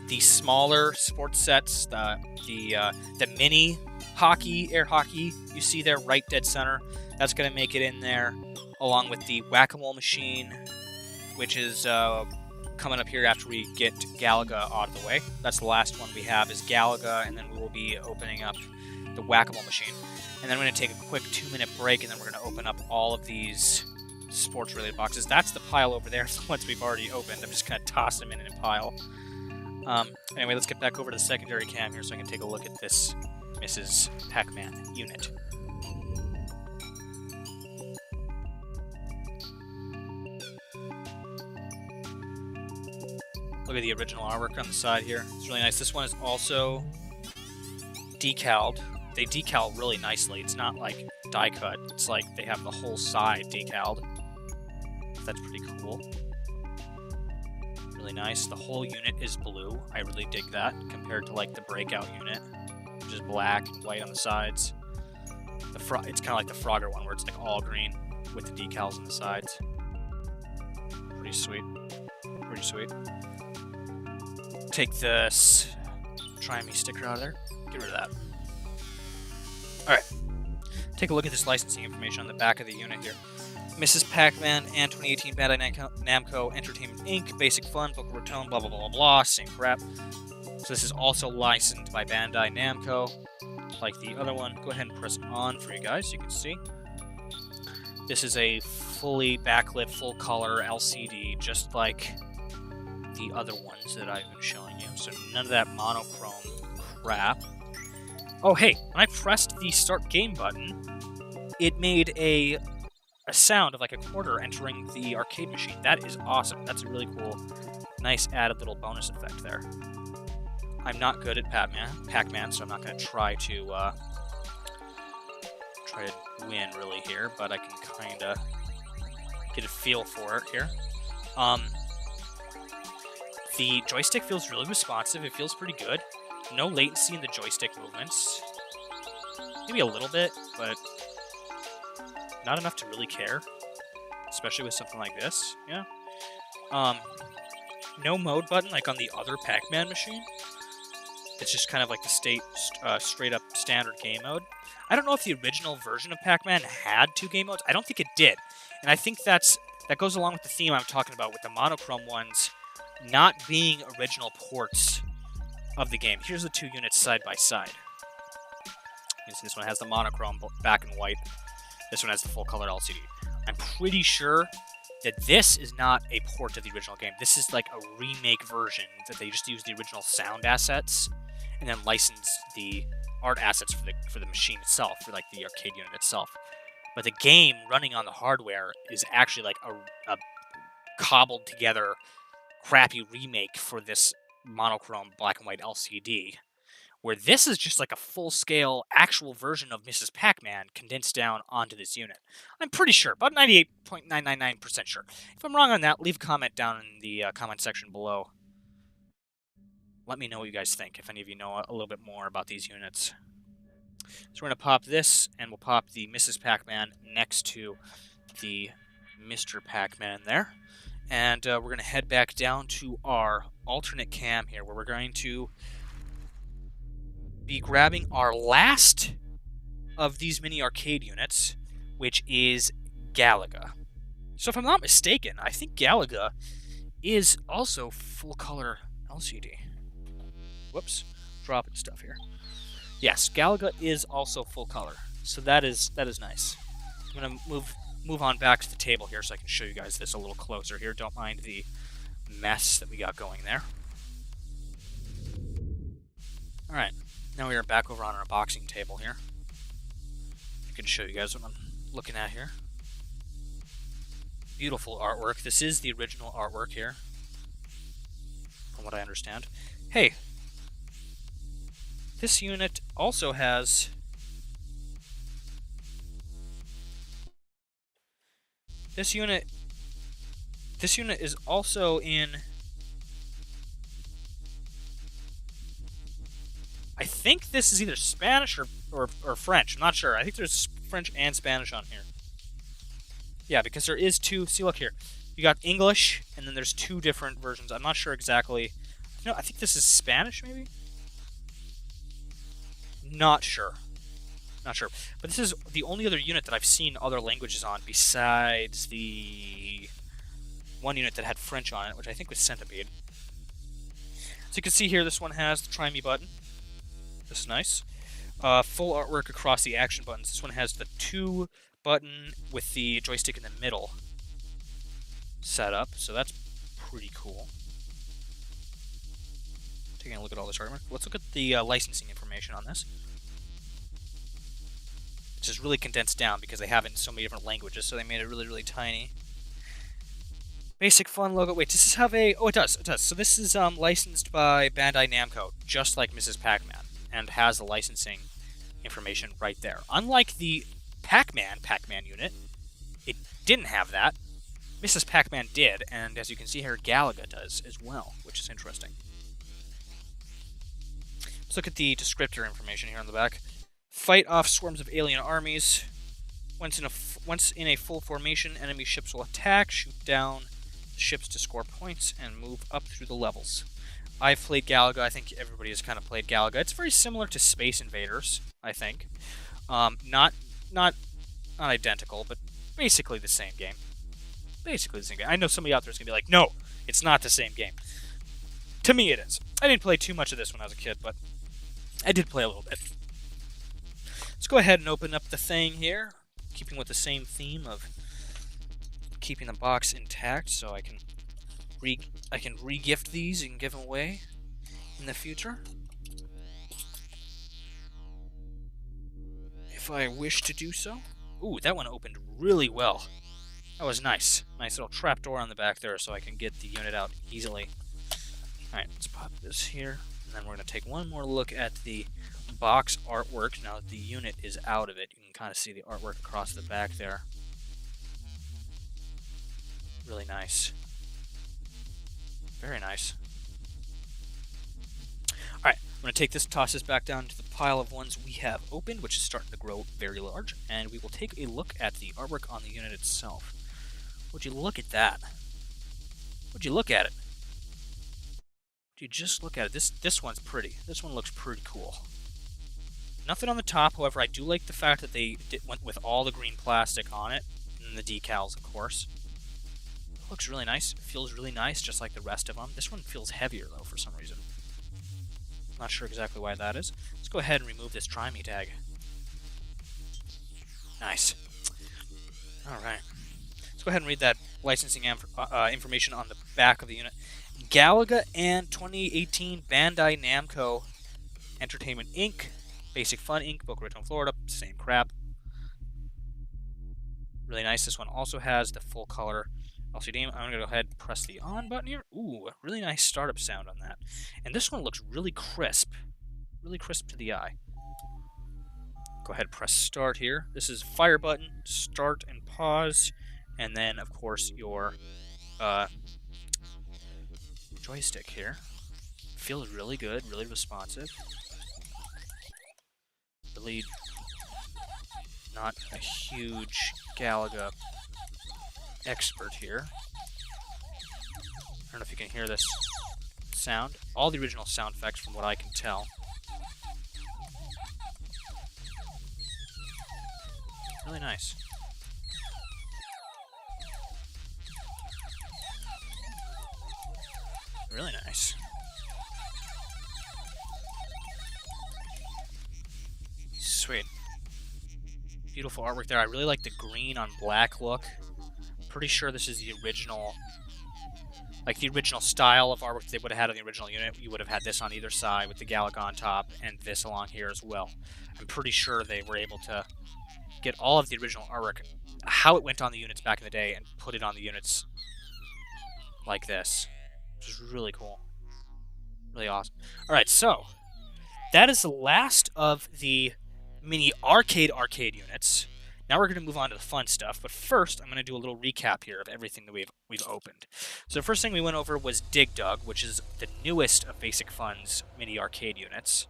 the smaller sports sets, the mini hockey, air hockey, you see there right dead center, that's going to make it in there, along with the whack-a-mole machine, which is coming up here after we get Galaga out of the way. That's the last one we have is Galaga, and then we will be opening up the whack-a-mole machine. And then we're going to take a quick 2-minute break, and then we're going to open up all of these sports-related boxes. That's the pile over there, the ones we've already opened. I'm just going to toss them in a pile. Anyway, let's get back over to the secondary cam here so I can take a look at this Mrs. Pac-Man unit. Look at the original artwork on the side here. It's really nice. This one is also decaled. They decal really nicely. It's not like die cut. It's like they have the whole side decaled. That's pretty cool. Really nice. The whole unit is blue. I really dig that compared to like the breakout unit, which is black and white on the sides. It's kind of like the Frogger one, where it's like all green with the decals on the sides. Pretty sweet. Pretty sweet. Take this Try Me sticker out of there. Get rid of that. Alright. Take a look at this licensing information on the back of the unit here. Mrs. Pac-Man and 2018 Bandai Namco Entertainment Inc. Basic Fun, Boca Raton, blah blah blah blah, same crap. So this is also licensed by Bandai Namco, like the other one. Go ahead and press on for you guys so you can see. This is a fully backlit, full color LCD, just like the other ones that I've been showing you. So none of that monochrome crap. Oh hey, when I pressed the start game button, it made a sound of like a quarter entering the arcade machine. That is awesome. That's a really cool, nice added little bonus effect there. I'm not good at Pac-Man, so I'm not going to try to win really here, but I can kind of get a feel for it here. The joystick feels really responsive. It feels pretty good. No latency in the joystick movements. Maybe a little bit, but not enough to really care, especially with something like this. Yeah. No mode button like on the other Pac-Man machine. It's just kind of like the straight up standard game mode. I don't know if the original version of Pac-Man had 2 game modes. I don't think it did. And I think that goes along with the theme I'm talking about with the monochrome ones not being original ports of the game. Here's the 2 units side by side. You see this one has the monochrome black and white. This one has the full color LCD. I'm pretty sure that this is not a port of the original game. This is like a remake version that they just use the original sound assets and then license the art assets for the machine itself, for like the arcade unit itself. But the game running on the hardware is actually like a cobbled together crappy remake for this monochrome black and white LCD, where this is just like a full-scale actual version of Mrs. Pac-Man condensed down onto this unit. I'm pretty sure, about 98.999% sure. If I'm wrong on that, leave a comment down in the comment section below. Let me know what you guys think, if any of you know a little bit more about these units. So we're going to pop this, and we'll pop the Mrs. Pac-Man next to the Mr. Pac-Man there. And we're going to head back down to our alternate cam here, where we're going to be grabbing our last of these mini arcade units, which is Galaga. So if I'm not mistaken, I think Galaga is also full color LCD. Whoops, dropping stuff here. Yes, Galaga is also full color, so that is nice. I'm gonna move on back to the table here so I can show you guys this a little closer here. Don't mind the mess that we got going there. All right. Now we are back over on our boxing table here. I can show you guys what I'm looking at here. Beautiful artwork. This is the original artwork here, from what I understand. Hey, this unit also has... This unit is also in... I think this is either Spanish or French. I'm not sure. I think there's French and Spanish on here. Yeah, because there is 2. See, look here. You got English, and then there's 2 different versions. I'm not sure exactly. No, I think this is Spanish, maybe? Not sure. Not sure. But this is the only other unit that I've seen other languages on besides the one unit that had French on it, which I think was Centipede. So you can see here, this one has the Try Me button. This is nice. Full artwork across the action buttons. This one has the 2 button with the joystick in the middle set up, so that's pretty cool. Taking a look at all this artwork. Let's look at the licensing information on this. Which is really condensed down because they have it in so many different languages, so they made it really, really tiny. Basic Fun logo. Wait, does this have a... Oh, it does. It does. So this is licensed by Bandai Namco, just like Mrs. Pac-Man, and has the licensing information right there. Unlike the Pac-Man unit, it didn't have that. Mrs. Pac-Man did, and as you can see here, Galaga does as well, which is interesting. Let's look at the descriptor information here on the back. Fight off swarms of alien armies. Once in a full formation, enemy ships will attack, shoot down the ships to score points, and move up through the levels. I've played Galaga. I think everybody has kind of played Galaga. It's very similar to Space Invaders, I think. Not identical, but basically the same game. Basically the same game. I know somebody out there is going to be like, no, it's not the same game. To me, it is. I didn't play too much of this when I was a kid, but I did play a little bit. Let's go ahead and open up the thing here, keeping with the same theme of keeping the box intact, so I can re-gift these and give them away in the future if I wish to do so. Ooh, that one opened really well. That was nice. Nice little trapdoor on the back there, so I can get the unit out easily. Alright, let's pop this here, and then we're going to take one more look at the box artwork. Now that the unit is out of it, you can kind of see the artwork across the back there. Really nice. Very nice. Alright, I'm going to take this, toss this back down to the pile of ones we have opened, which is starting to grow very large, and we will take a look at the artwork on the unit itself. Would you look at that? Would you look at it? Would you just look at it? This one's pretty. This one looks pretty cool. Nothing on the top, however, I do like the fact that they went with all the green plastic on it, and the decals, of course. It looks really nice. It feels really nice, just like the rest of them. This one feels heavier, though, for some reason. Not sure exactly why that is. Let's go ahead and remove this Try Me tag. Nice. Alright. Let's go ahead and read that licensing information on the back of the unit. Galaga and 2018 Bandai Namco Entertainment Inc. Basic Fun Inc. Boca Raton, Florida. Same crap. Really nice. This one also has the full color LCD. I'm going to go ahead and press the on button here. Ooh, really nice startup sound on that. And this one looks really crisp. Really crisp to the eye. Go ahead and press start here. This is fire button, start and pause. And then, of course, your joystick here. Feels really good, really responsive. Really not a huge Galaga expert here. I don't know if you can hear this sound. All the original sound effects from what I can tell. Really nice. Really nice. Sweet. Beautiful artwork there. I really like the green on black look. Pretty sure this is the original, like the original style of artwork they would have had on the original unit. You would have had this on either side with the Galaga on top and this along here as well. I'm pretty sure they were able to get all of the original artwork, how it went on the units back in the day, and put it on the units like this, which is really cool. Really awesome. Alright, so that is the last of the mini arcade units. Now we're going to move on to the fun stuff, but first I'm going to do a little recap here of everything that we've opened. So the first thing we went over was Dig Dug, which is the newest of Basic Fun's mini arcade units,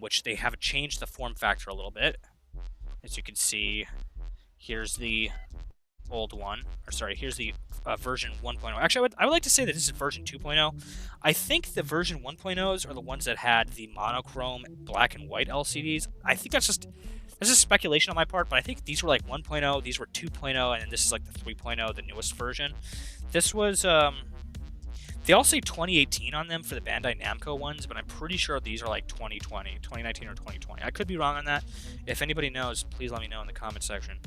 which they have changed the form factor a little bit. As you can see, here's the old one, or sorry, here's the version 1.0. Actually, I would like to say that this is version 2.0. I think the version 1.0s are the ones that had the monochrome black and white LCDs. I think that's just speculation on my part, but I think these were like 1.0, these were 2.0, and then this is like the 3.0, the newest version. This was, they all say 2018 on them for the Bandai Namco ones, but I'm pretty sure these are like 2019 or 2020. I could be wrong on that. If anybody knows, please let me know in the comment section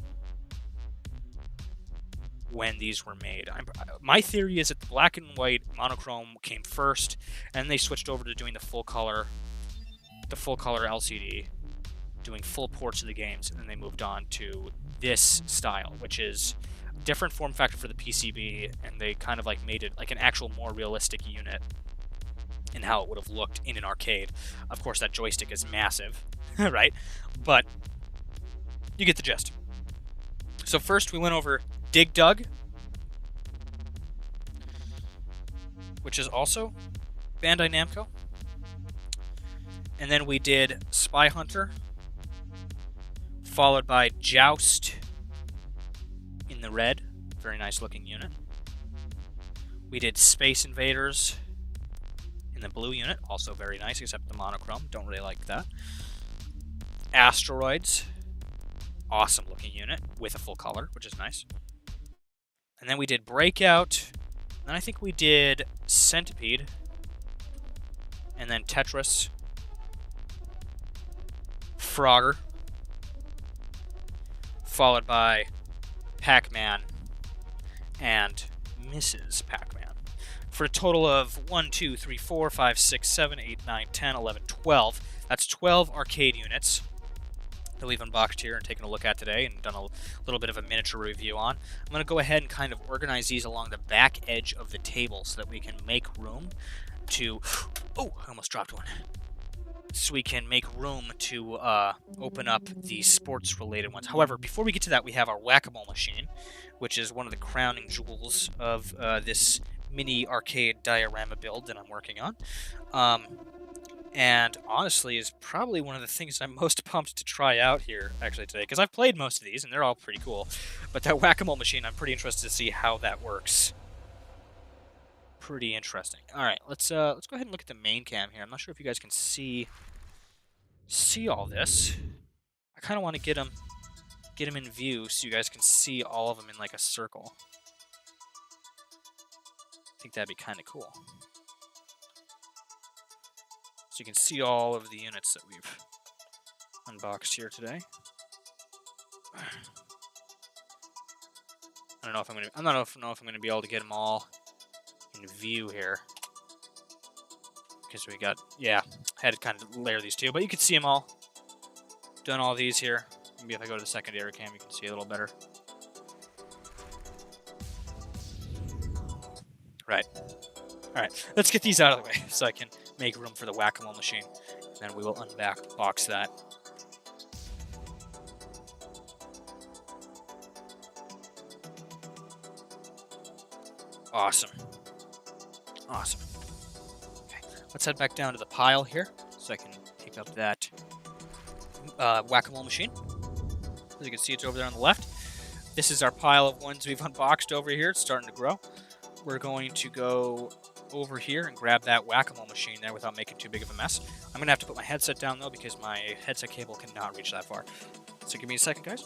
when these were made. My theory is that the black and white monochrome came first, and they switched over to doing the full color LCD, doing full ports of the games, and then they moved on to this style, which is a different form factor for the PCB, and they kind of like made it like an actual more realistic unit in how it would have looked in an arcade. Of course, that joystick is massive, right? But you get the gist. So first we went over Dig Dug, which is also Bandai Namco. And then we did Spy Hunter, followed by Joust in the red. Very nice looking unit. We did Space Invaders in the blue unit, also very nice, except the monochrome. Don't really like that. Asteroids, awesome looking unit with a full color, which is nice. And then we did Breakout, and I think we did Centipede, and then Tetris, Frogger, followed by Pac-Man and Mrs. Pac-Man, for a total of 1, 2, 3, 4, 5, 6, 7, 8, 9, 10, 11, 12. That's 12 arcade units that we've unboxed here and taken a look at today and done a little bit of a miniature review on. I'm going to go ahead and kind of organize these along the back edge of the table so that we can make room to... Oh, I almost dropped one. So we can make room to open up the sports-related ones. However, before we get to that, we have our whack-a-mole machine, which is one of the crowning jewels of this mini arcade diorama build that I'm working on. And honestly is probably one of the things I'm most pumped to try out here actually today, because I've played most of these and they're all pretty cool. But that whack-a-mole machine, I'm pretty interested to see how that works. Pretty interesting. All right, let's go ahead and look at the main cam here. I'm not sure if you guys can see all this. I kind of want to get them in view so you guys can see all of them in like a circle. I think that'd be kind of cool. So you can see all of the units that we've unboxed here today. I don't know if I'm gonna be able to get them all in view here, because we got, yeah, had to kind of layer these two, but you can see them all. Done all these here. Maybe if I go to the secondary cam, you can see a little better. Right. All right, let's get these out of the way so I can make room for the whack-a-mole machine. And then we will unbox that. Awesome. Awesome. Okay, let's head back down to the pile here so I can pick up that whack-a-mole machine. As you can see, it's over there on the left. This is our pile of ones we've unboxed over here. It's starting to grow. We're going to go over here and grab that whack-a-mole machine there without making too big of a mess. I'm going to have to put my headset down, though, because my headset cable cannot reach that far. So give me a second, guys.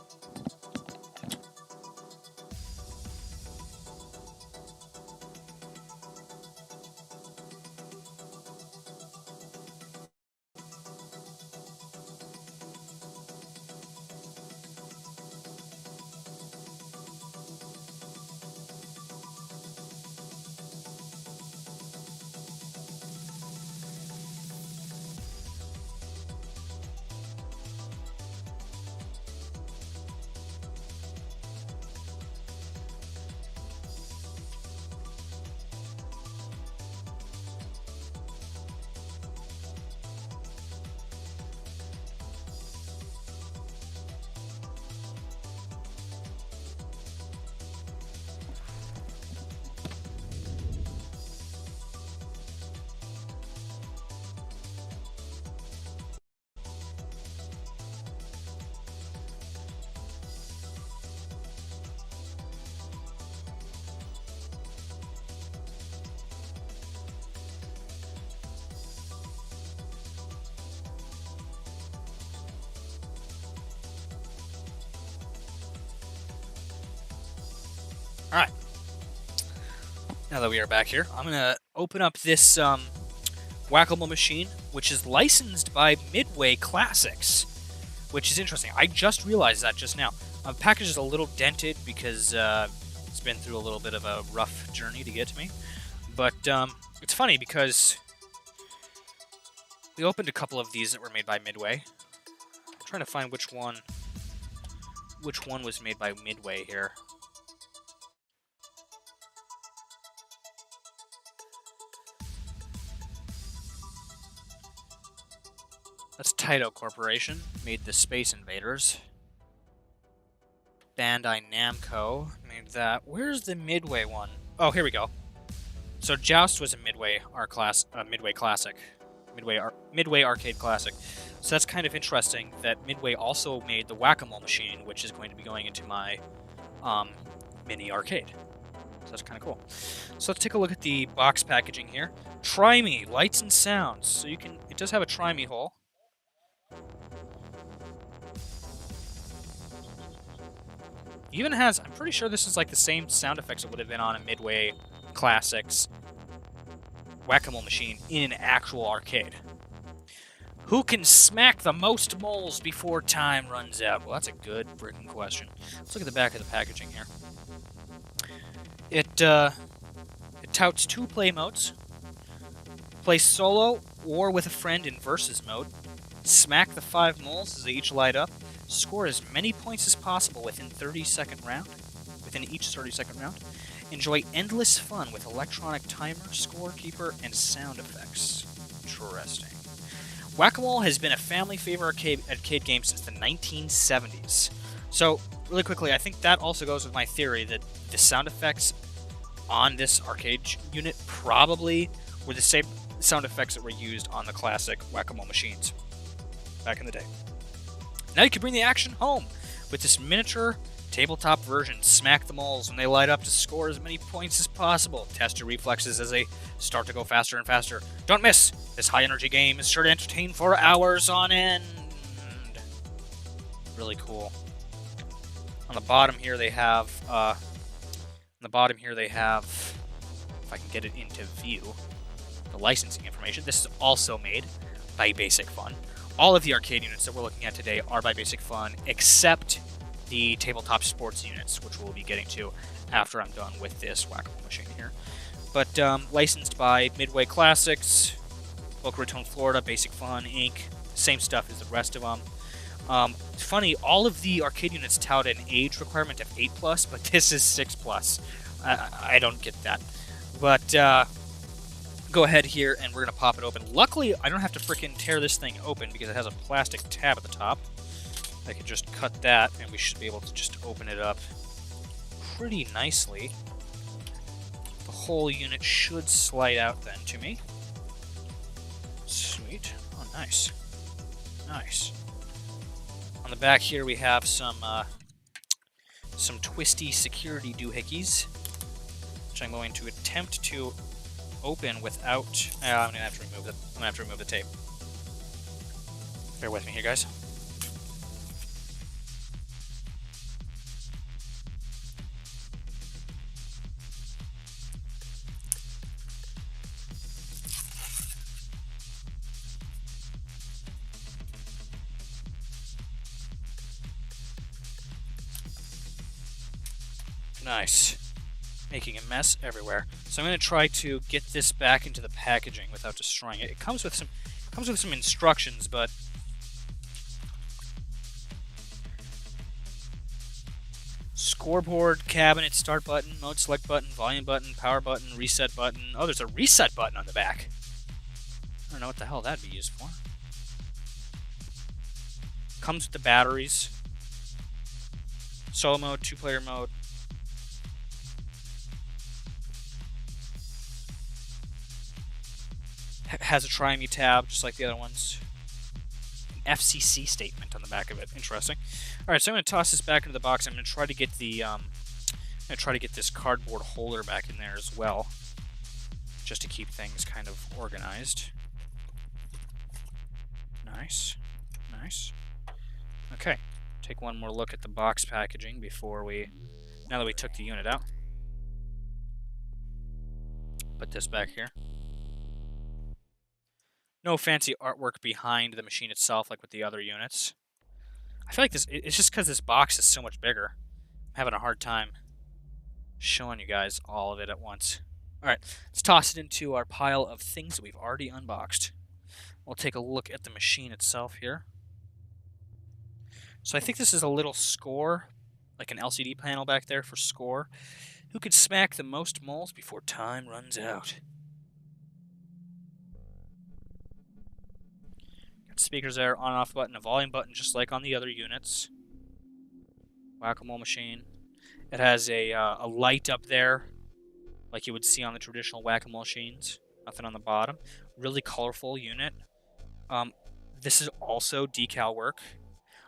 Alright, now that we are back here, I'm going to open up this whack-a-mole machine, which is licensed by Midway Classics, which is interesting. I just realized that just now. The package is a little dented because it's been through a little bit of a rough journey to get to me. But it's funny because we opened a couple of these that were made by Midway. I'm trying to find which one was made by Midway here. That's Taito Corporation, made the Space Invaders. Bandai Namco made that. Where's the Midway one? Oh, here we go. So Joust was a Midway Classic. Midway Arcade Classic. So that's kind of interesting that Midway also made the Whack-A-Mole machine, which is going to be going into my mini arcade. So that's kind of cool. So let's take a look at the box packaging here. Try Me, lights and sounds. So you can, it does have a Try Me hole. Even has, I'm pretty sure this is like the same sound effects it would have been on a Midway Classics Whack-A-Mole machine in an actual arcade. Who can smack the most moles before time runs out? Well, that's a good freaking question. Let's look at the back of the packaging here. It touts 2 play modes. Play solo or with a friend in versus mode. Smack the 5 moles as they each light up. Score as many points as possible within each 30-second round. Enjoy endless fun with electronic timer, scorekeeper, and sound effects. Interesting. Whack-A-Mole has been a family favorite arcade game since the 1970s. So, really quickly, I think that also goes with my theory that the sound effects on this arcade unit probably were the same sound effects that were used on the classic Whack-A-Mole machines back in the day. Now you can bring the action home with this miniature tabletop version. Smack the moles when they light up to score as many points as possible. Test your reflexes as they start to go faster and faster. Don't miss! This high-energy game is sure to entertain for hours on end. Really cool. On the bottom here they have, if I can get it into view, the licensing information. This is also made by Basic Fun. All of the arcade units that we're looking at today are by Basic Fun, except the tabletop sports units, which we'll be getting to after I'm done with this Whack-A-Mole machine here. But licensed by Midway Classics, Boca Raton, Florida, Basic Fun, Inc. Same stuff as the rest of them. It's funny, all of the arcade units tout an age requirement of 8+, but this is 6+. I don't get that. But go ahead here and we're going to pop it open. Luckily, I don't have to freaking tear this thing open because it has a plastic tab at the top. I can just cut that and we should be able to just open it up pretty nicely. The whole unit should slide out then to me. Sweet. Oh, nice. Nice. On the back here we have some twisty security doohickeys, which I'm going to attempt to open without. I'm gonna have to remove it. I'm gonna have to remove the tape. Bear with me here, guys. Nice. Making a mess everywhere. So I'm going to try to get this back into the packaging without destroying it. It comes with some instructions, but scoreboard, cabinet, start button, mode select button, volume button, power button, reset button. Oh, there's a reset button on the back. I don't know what the hell that'd be used for. Comes with the batteries. Solo mode, 2-player mode. Has a Try Me tab, just like the other ones. An FCC statement on the back of it. Interesting. All right, so I'm going to toss this back into the box. I'm going to try to get the this cardboard holder back in there as well, just to keep things kind of organized. Nice, nice. Okay, take one more look at the box packaging before now that we took the unit out. Put this back here. No fancy artwork behind the machine itself like with the other units. I feel like it's just because this box is so much bigger. I'm having a hard time showing you guys all of it at once. Alright, let's toss it into our pile of things that we've already unboxed. We'll take a look at the machine itself here. So I think this is a little score, like an LCD panel back there for score. Who could smack the most moles before time runs out? Speakers there, on and off button, a volume button just like on the other units. Whack-A-Mole machine. It has a light up there like you would see on the traditional Whack-A-Mole machines. Nothing on the bottom. Really colorful unit. This is also decal work.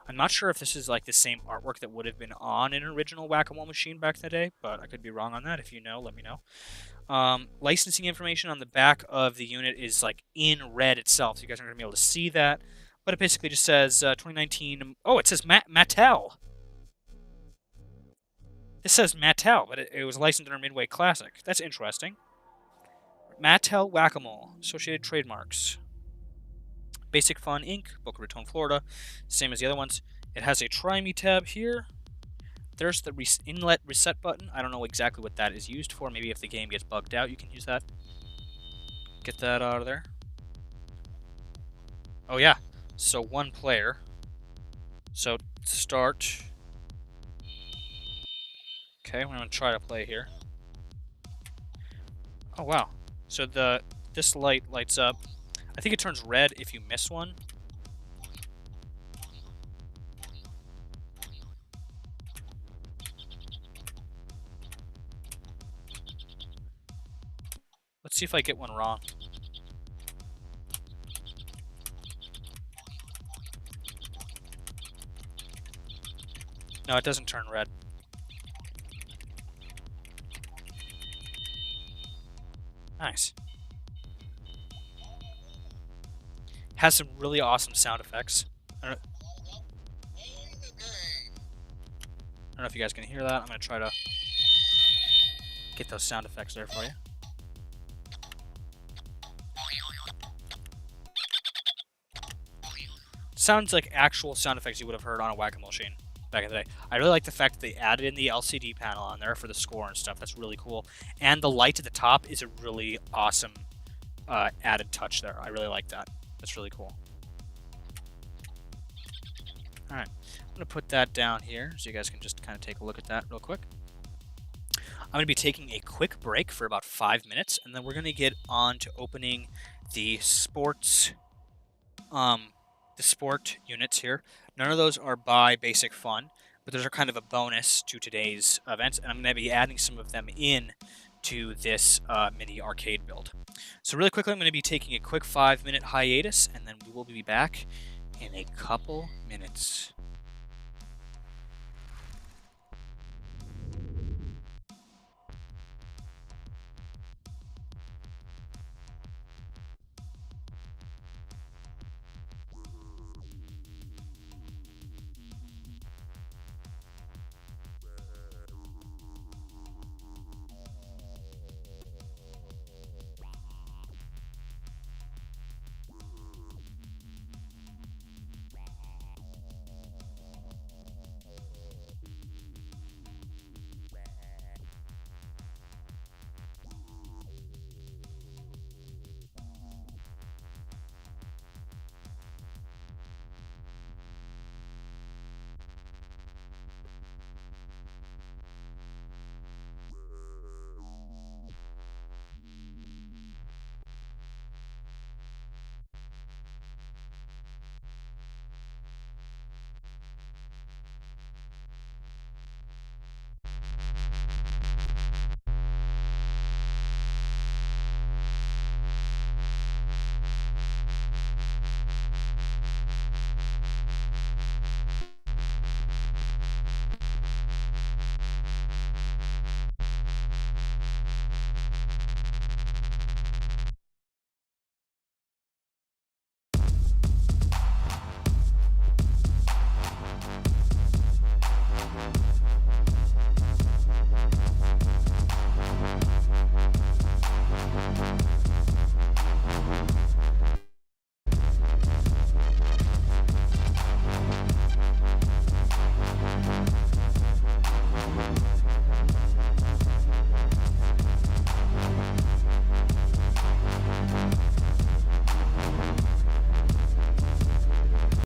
I'm not sure if this is like the same artwork that would have been on an original Whack-A-Mole machine back in the day, but I could be wrong on that. If you know, let me know. Licensing information on the back of the unit is like in red itself, so you guys aren't going to be able to see that. But it basically just says 2019. Oh, it says Mattel. This says Mattel, but it was licensed under Midway Classic. That's interesting. Mattel Whack-A-Mole, associated trademarks. Basic Fun Inc., Boca Raton, Florida. Same as the other ones. It has a Try Me tab here. There's the inlet reset button. I don't know exactly what that is used for. Maybe if the game gets bugged out, you can use that. Get that out of there. Oh yeah, so 1 player. So start. Okay, I'm going to try to play here. Oh wow, so this light lights up. I think it turns red if you miss one. Let's see if I get one wrong. No, it doesn't turn red. Nice. Has some really awesome sound effects. I don't know if you guys can hear that. I'm going to try to get those sound effects there for you. Sounds like actual sound effects you would have heard on a Whack-A-Mole machine back in the day. I really like the fact that they added in the LCD panel on there for the score and stuff. That's really cool. And the light at the top is a really awesome added touch there. I really like that. That's really cool. Alright, I'm going to put that down here so you guys can just kind of take a look at that real quick. I'm going to be taking a quick break for about 5 minutes, and then we're going to get on to opening the sport units here. None of those are by Basic Fun, but those are kind of a bonus to today's events, and I'm going to be adding some of them in to this mini arcade build. So really quickly, I'm going to be taking a quick 5-minute hiatus, and then we will be back in a couple minutes.